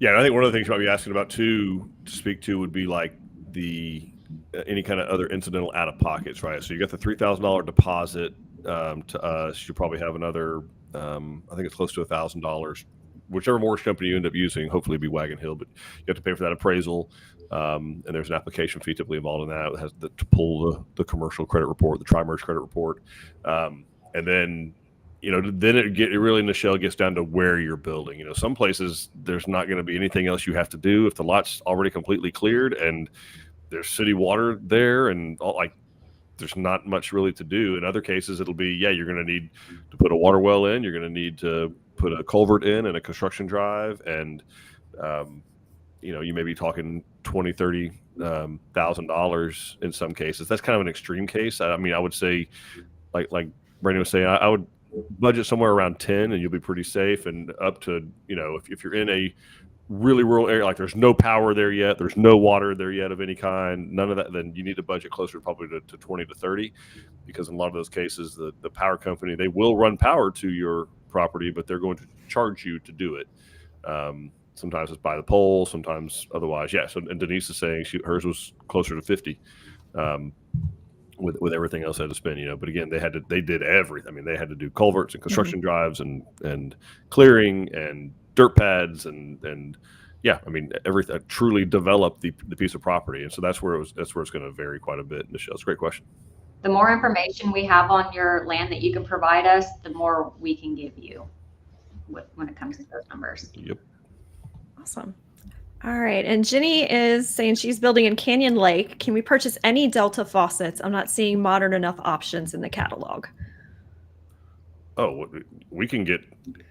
Yeah, and I think one of the things you might be asking about too to speak to would be like any kind of other incidental out of pockets, right? So you got the $3,000 deposit to us. You probably have another, I think it's close to $1,000 whichever mortgage company you end up using, hopefully it'll be Wagon Hill, but you have to pay for that appraisal. And there's an application fee typically involved in that. It has to pull the commercial credit report, the tri-merge credit report. And then, then it really in the shell gets down to where you're building. Some places there's not going to be anything else you have to do if the lot's already completely cleared and there's city water there and there's not much really to do. In other cases, it'll be, you're going to need to put a water well in. You're going to need to put a culvert in and a construction drive. And, you may be talking $20,000, $30,000 in some cases. That's kind of an extreme case. I would say, like Brandi was saying, I would budget somewhere around 10 and you'll be pretty safe, and up to, if you're in a really rural area, like there's no power there yet, there's no water there yet of any kind, none of that, then you need to budget closer probably to 20 to 30, because in a lot of those cases, the power company, they will run power to your property, but they're going to charge you to do it. Sometimes it's by the pole, sometimes otherwise. Yeah. So, and Denise is saying hers was closer to 50, with everything else they had to spend, but again, they did everything. They had to do culverts and construction drives and clearing and dirt pads and everything, truly develop the piece of property. And so that's where it's going to vary quite a bit. Michelle, it's a great question. The more information we have on your land that you can provide us, the more we can give you when it comes to those numbers. Yep. Awesome. All right. And Jenny is saying she's building in Canyon Lake. Can we purchase any Delta faucets? I'm not seeing modern enough options in the catalog. Oh, we can get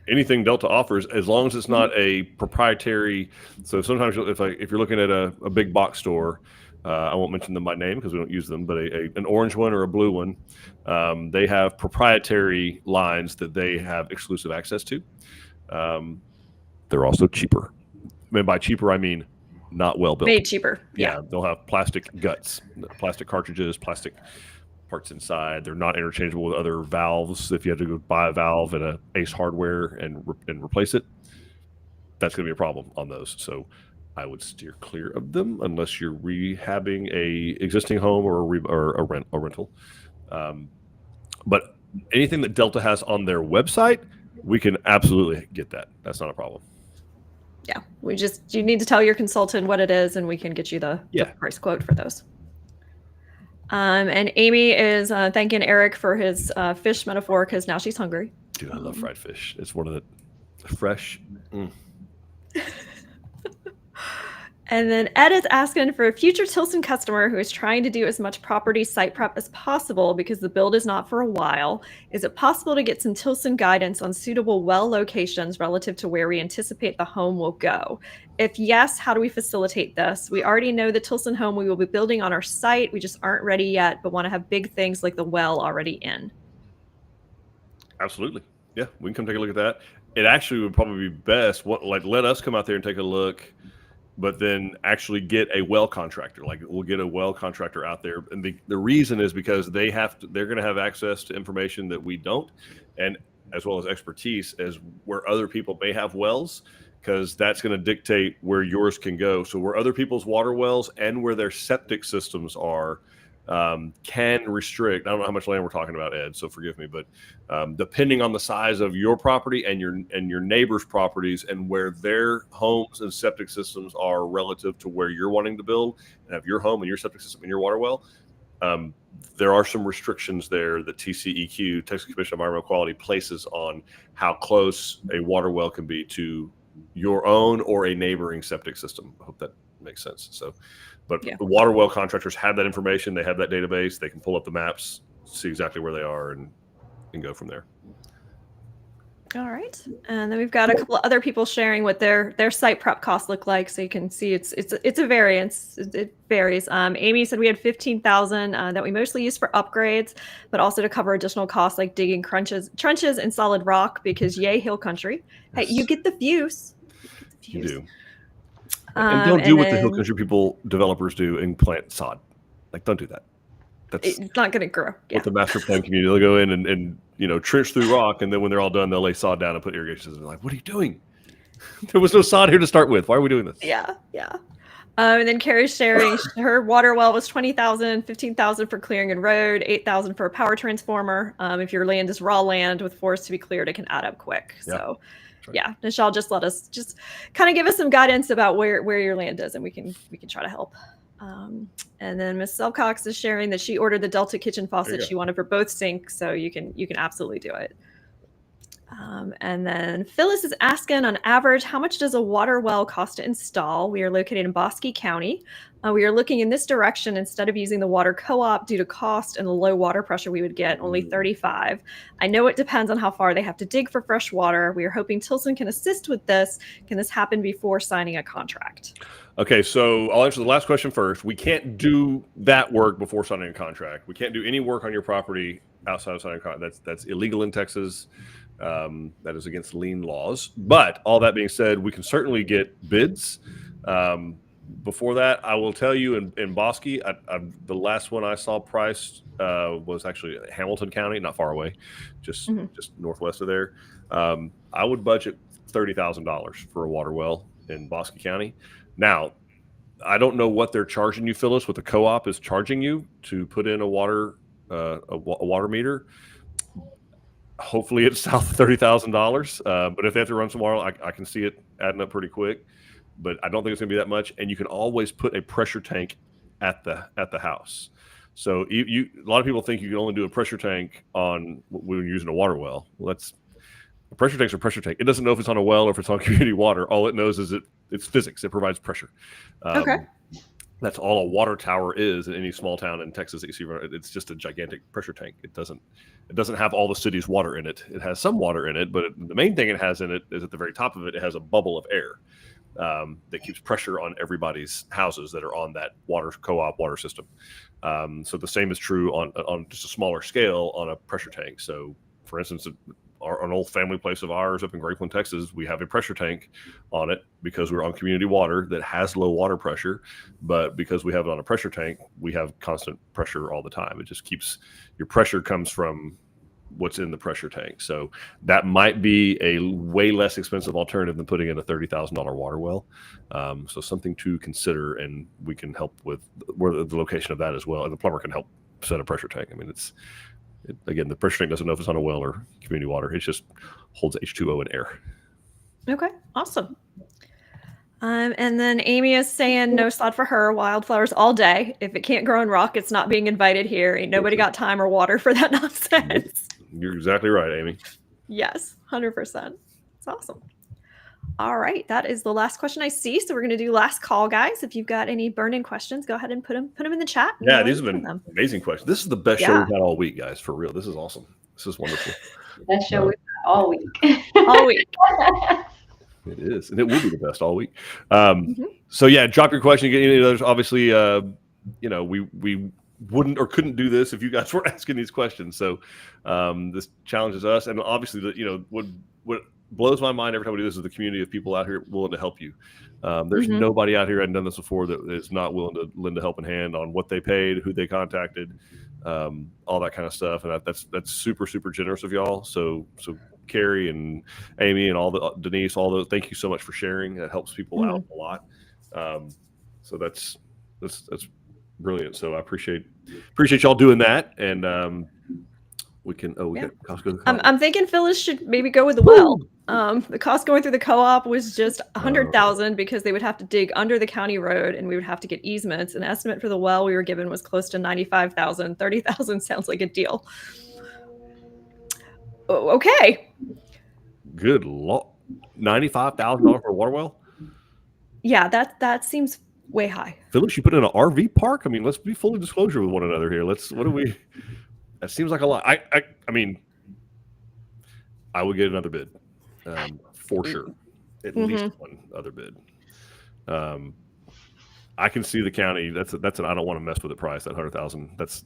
anything Delta offers as long as it's not a proprietary. So sometimes if you're looking at a big box store, I won't mention them by name because we don't use them, but an orange one or a blue one, they have proprietary lines that they have exclusive access to. They're also cheaper. By cheaper, I mean not well built. Made cheaper. Yeah, they'll have plastic guts, plastic cartridges, plastic parts inside. They're not interchangeable with other valves. If you had to go buy a valve at a Ace Hardware and replace it, that's going to be a problem on those. So I would steer clear of them unless you're rehabbing a existing home or a rental. But anything that Delta has on their website, we can absolutely get that. That's not a problem. Yeah, you need to tell your consultant what it is, and we can get you the price quote for those. And Amy is thanking Eric for his fish metaphor because now she's hungry. Dude, I love fried fish. It's one of the fresh. And then Ed is asking for a future Tilson customer who is trying to do as much property site prep as possible because the build is not for a while. Is it possible to get some Tilson guidance on suitable well locations relative to where we anticipate the home will go? If yes, how do we facilitate this? We already know the Tilson home we will be building on our site. We just aren't ready yet, but want to have big things like the well already in. Absolutely. Yeah, we can come take a look at that. It actually would probably be best, let us come out there and take a look, but then actually get a well contractor. We'll get a well contractor out there. And the reason is because they're going to have access to information that we don't, and as well as expertise as where other people may have wells, because that's going to dictate where yours can go. So where other people's water wells and where their septic systems are can restrict. I don't know how much land we're talking about, Ed, so forgive me, but depending on the size of your property and your neighbors' properties and where their homes and septic systems are relative to where you're wanting to build and have your home and your septic system and your water well, there are some restrictions there that TCEQ, Texas Commission on Environmental Quality, places on how close a water well can be to your own or a neighboring septic system. I hope that makes sense. So, but the water well contractors have that information. They have that database. They can pull up the maps, see exactly where they are, and go from there. All right. And then we've got a couple of other people sharing what their site prep costs look like. So you can see it's a variance. It varies. Amy said we had $15,000 that we mostly use for upgrades, but also to cover additional costs like digging trenches in solid rock because yay, hill country. Hey, you get the views. You do. And don't do what the hill country developers do and plant sod. Don't do that. It's not going to grow. With the master plan community, they'll go in and trench through rock, and then when they're all done, they'll lay sod down and put irrigation systems. Like, what are you doing? There was no sod here to start with. Why are we doing this? Yeah. And then Carrie's sharing her water well was $20,000, $15,000 for clearing and road, $8,000 for a power transformer. If your land is raw land with forests to be cleared, it can add up quick. Yeah, So, right. yeah, Michelle just let us just kind of give us some guidance about where your land is, and we can try to help. And then Miss Selcox is sharing that she ordered the Delta kitchen faucet she wanted for both sinks, so you can absolutely do it. And then Phyllis is asking, on average, how much does a water well cost to install? We are located in Bosque County. We are looking in this direction instead of using the water co-op due to cost and the low water pressure we would get, only 35. I know it depends on how far they have to dig for fresh water. We are hoping Tilson can assist with this. Can this happen before signing a contract? Okay, so I'll answer the last question first. We can't do that work before signing a contract. We can't do any work on your property outside of signing a contract. That's illegal in Texas. That is against lien laws. But all that being said, we can certainly get bids. Before that, I will tell you in Bosque, the last one I saw priced was actually Hamilton County, not far away, just northwest of there. I would budget $30,000 for a water well in Bosque County. Now, I don't know what they're charging you, Phyllis, what the co-op is charging you to put in a water meter. Hopefully it's south of $30,000. But if they have to run some water, I can see it adding up pretty quick. But I don't think it's going to be that much. And you can always put a pressure tank at the house. So a lot of people think you can only do a pressure tank when you're using a water well. Well, a pressure tank's a pressure tank. It doesn't know if it's on a well or if it's on community water. All it knows is it's physics. It provides pressure. Okay. That's all a water tower is in any small town in Texas that you see. It's just a gigantic pressure tank. It doesn't have all the city's water in it. It has some water in it, but the main thing it has in it is at the very top of it. It has a bubble of air that keeps pressure on everybody's houses that are on that co-op water system. So the same is true on just a smaller scale on a pressure tank. So, for instance, an old family place of ours up in Grapeland, Texas, we have a pressure tank on it because we're on community water that has low water pressure. But because we have it on a pressure tank, we have constant pressure all the time. It just keeps your pressure comes from what's in the pressure tank. So that might be a way less expensive alternative than putting in a $30,000 water well. So something to consider, and we can help with the location of that as well. And the plumber can help set a pressure tank. I mean, again, the pressure tank doesn't know if it's on a well or community water. It just holds H2O and air. Okay, awesome. And then Amy is saying, no sod for her, wildflowers all day. If it can't grow in rock, it's not being invited here. Ain't nobody got time or water for that nonsense. You're exactly right, Amy. Yes, 100%. It's awesome. All right, that is the last question I see. So we're going to do last call, guys. If you've got any burning questions, go ahead and put them in the chat. Yeah, these have been amazing questions. This is the best show we've had all week, guys. For real, this is awesome. This is wonderful. Best show we've had all week. All week. It is, and it will be the best all week. So yeah, drop your question. There's obviously, we wouldn't or couldn't do this if you guys weren't asking these questions. So this challenges us, and obviously, what blows my mind every time we do this is the community of people out here willing to help you. There's nobody out here who hadn't done this before that is not willing to lend a helping hand on what they paid, who they contacted, all that kind of stuff, and that's super, super generous of y'all. So Carrie and Amy and Denise, all those, thank you so much for sharing. That helps people out a lot. So that's brilliant. So I appreciate y'all doing that. And we can got Costco. I'm thinking Phyllis should maybe go with the well. The cost going through the co-op was just $100,000 because they would have to dig under the county road and we would have to get easements. An estimate for the well we were given was close to $95,000. $30,000 sounds like a deal. Okay. Good Lord. $95,000 for a water well? Yeah, that seems way high. Phyllis, you put in an RV park? I mean, let's be fully disclosure with one another here. That seems like a lot. I mean, I would get another bid for sure. At least one other bid. I can see the county. That's an I don't want to mess with the price. That $100,000.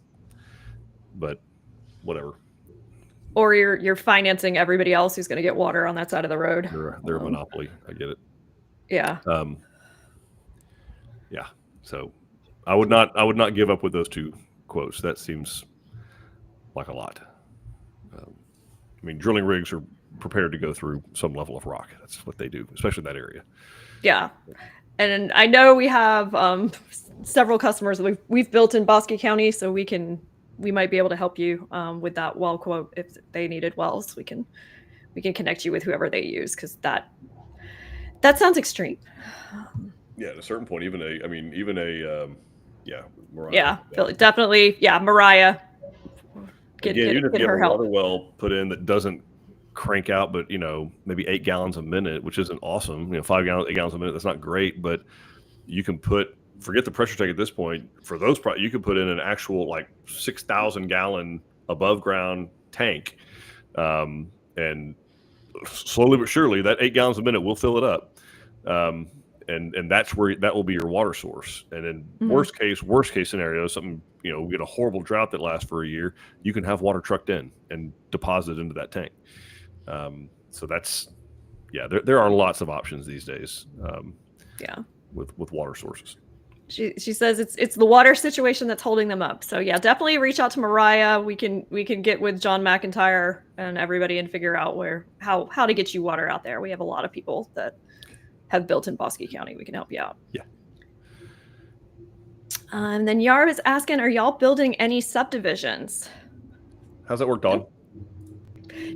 But whatever. Or you're financing everybody else who's going to get water on that side of the road. They're a monopoly. I get it. Yeah. Yeah. So I would not give up with those two quotes. That seems like a lot. I mean, drilling rigs are prepared to go through some level of rock. That's what they do, especially in that area. Yeah. And I know we have several customers that we've built in Bosque County, so we might be able to help you with that well quote if they needed wells. We can connect you with whoever they use, because that sounds extreme. Yeah, at a certain point, even a Mariah. Yeah, definitely. Yeah, Mariah. Again, even if you have a water well put in that doesn't crank out, but maybe 8 gallons a minute, which isn't awesome. 5 gallons, 8 gallons a minute. That's not great, but you can forget the pressure tank at this point. For those, you could put in an actual like 6,000 gallon above ground tank, and slowly but surely that 8 gallons a minute will fill it up. And that's where that will be your water source. And in worst case scenario, something, we get a horrible drought that lasts for a year, you can have water trucked in and deposited into that tank. So that's, there are lots of options these days. With water sources. She says it's the water situation that's holding them up. So yeah, definitely reach out to Mariah. We can get with John McIntyre and everybody and figure out how to get you water out there. We have a lot of people that have built in Bosque County. We can help you out. Yeah. And then Yarb is asking, are y'all building any subdivisions? How's that work, Dawn?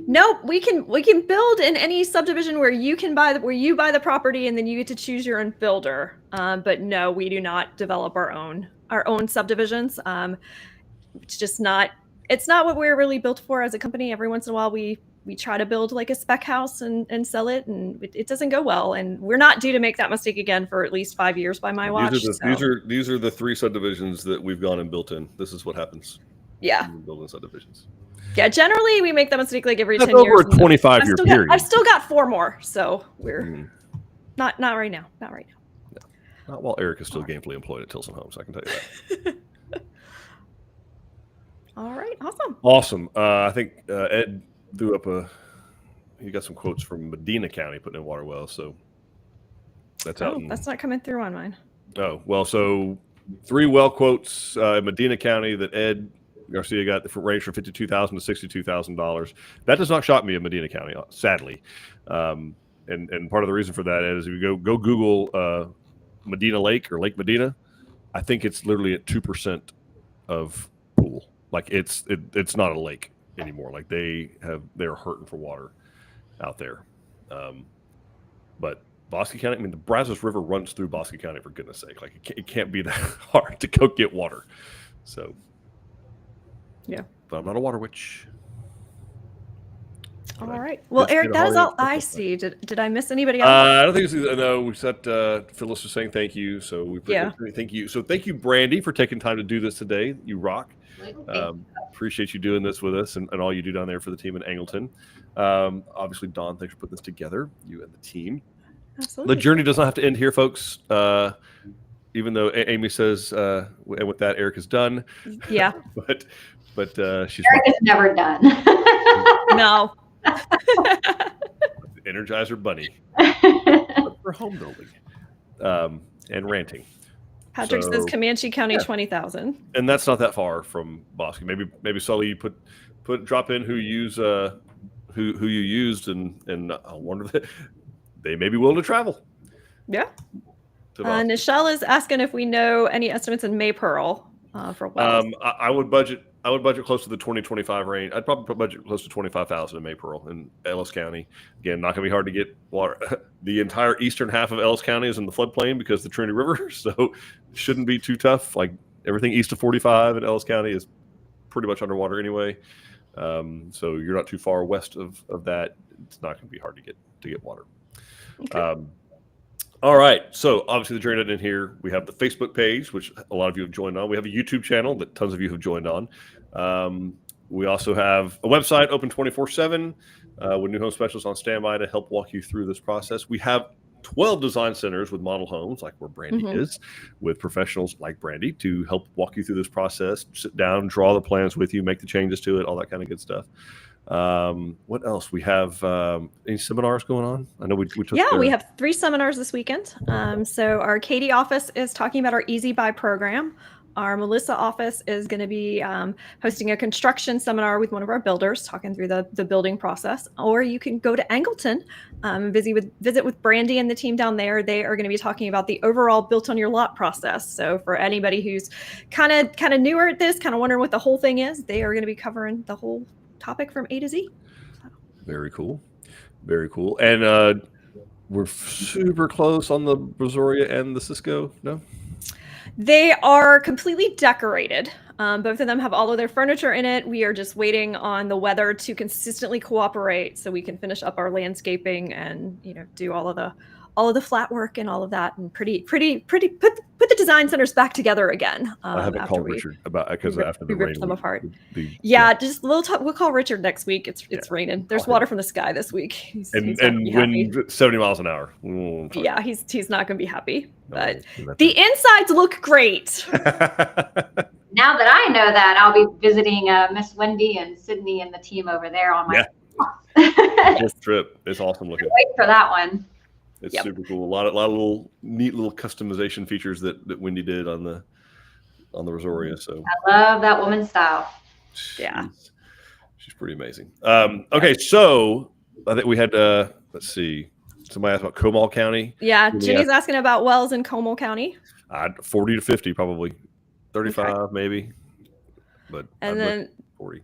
Nope, we can build in any subdivision where you buy the property and then you get to choose your own builder. But no, we do not develop our own subdivisions. It's not what we're really built for as a company. Every once in a while we try to build like a spec house and sell it, and it doesn't go well. And we're not due to make that mistake again for at least 5 years by my watch. These are the 3 subdivisions that we've gone and built in. This is what happens. Yeah. Building subdivisions. Yeah, generally we make that mistake like every 10 over years. Over a 25-year period. I've still got 4 more, so we're not right now. Not right now. No. Not while Eric is still gainfully employed at Tilson Homes, I can tell you that. All right, awesome. Awesome. I think Ed threw up he got some quotes from Medina County putting in water wells, so that's out. That's not coming through on mine. Oh, well, so 3 well quotes in Medina County that Ed Garcia got the range from $52,000 to $62,000. That does not shock me in Medina County, sadly. And part of the reason for that is if you go Google Medina Lake or Lake Medina, I think it's literally at 2% of pool. Like it's not a lake anymore. Like they're hurting for water out there. But Bosque County, the Brazos River runs through Bosque County, for goodness sake. Like it can't be that hard to go get water. So. Yeah. But I'm not a water witch. All right. Well, Eric, that is all I see. Did I miss anybody else? I don't think it's, no, we said Phyllis was saying thank you. So we thank you. So thank you, Brandi, for taking time to do this today. You rock. Appreciate you doing this with us and all you do down there for the team in Angleton. Obviously, Dawn, thanks for putting this together, you and the team. Absolutely. The journey does not have to end here, folks. Even though Amy says, and with that, Eric is done. Yeah. But she's Eric is never done. No. Energizer Bunny for home building and ranting. Patrick says Comanche County 20,000, and that's not that far from Bosque. Maybe Sully, you drop in who you used, and I wonder that they may be willing to travel. Yeah. Nichelle is asking if we know any estimates in Maypearl for wells. I would budget close to the 2025 range. I'd probably budget close to 25,000 in Maypearl in Ellis County. Again, not going to be hard to get water. The entire eastern half of Ellis County is in the floodplain because of the Trinity River, so shouldn't be too tough. Like everything east of 45 in Ellis County is pretty much underwater anyway. So you're not too far west of that. It's not going to be hard to get water. Okay. All right. So obviously the journey in here, we have the Facebook page, which a lot of you have joined on. We have a YouTube channel that tons of you have joined on. We also have a website open 24/7 with new home specialists on standby to help walk you through this process. We have 12 design centers with model homes, like where Brandi is, with professionals like Brandi to help walk you through this process, sit down, draw the plans with you, make the changes to it, all that kind of good stuff. What else? We have any seminars going on? I know we took. Yeah, we have 3 seminars this weekend. So our Katy office is talking about our Easy Buy program. our Melissa office is going to be hosting a construction seminar with one of our builders, talking through the building process. Or you can go to Angleton, visit with Brandi and the team down there. They are going to be talking about the overall built on your lot process. So for anybody who's kind of newer at this, kind of wondering what the whole thing is, they are going to be covering the whole topic from A to Z. So. Very cool. Very cool. And we're super close on the Brazoria and the Cisco, no? They are completely decorated. Both of them have all of their furniture in it. We are just waiting on the weather to consistently cooperate so we can finish up our landscaping and, do all of the flat work and all of that, and put the design centers back together again. I haven't called Richard about it because after the rain, ripped them apart. Just we'll call Richard next week. It's raining. There's water from the sky this week. He's wind 70 miles an hour. Yeah, he's not going to be happy. But No, the insides look great. Now that I know that, I'll be visiting Miss Wendy and Sydney and the team over there on my this trip. It's awesome looking. Wait for that one. It's super cool. A lot of little neat little customization features that Wendy did on the Brazoria. So I love that woman's style. She's pretty amazing. Okay, so I think we had let's see. Somebody asked about Comal County. Yeah, Jenny's asking about wells in Comal County. 40 to 50 probably. 35 maybe. But and then 40.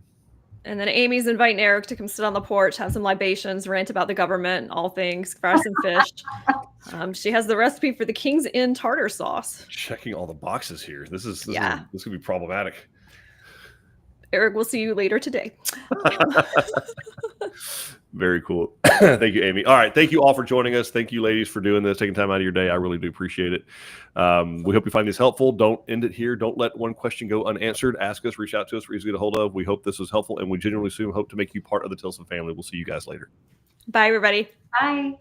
And then Amy's inviting Eric to come sit on the porch, have some libations, rant about the government, all things, fry some fish. She has the recipe for the King's Inn tartar sauce. Checking all the boxes here. This could be problematic. Eric, we'll see you later today. Very cool. Thank you, Amy. All right. Thank you all for joining us. Thank you, ladies, for doing this, taking time out of your day. I really do appreciate it. We hope you find this helpful. Don't end it here. Don't let one question go unanswered. Ask us, reach out to us. We're easy to get a hold of. We hope this was helpful, and we genuinely soon hope to make you part of the Tilson family. We'll see you guys later. Bye, everybody. Bye.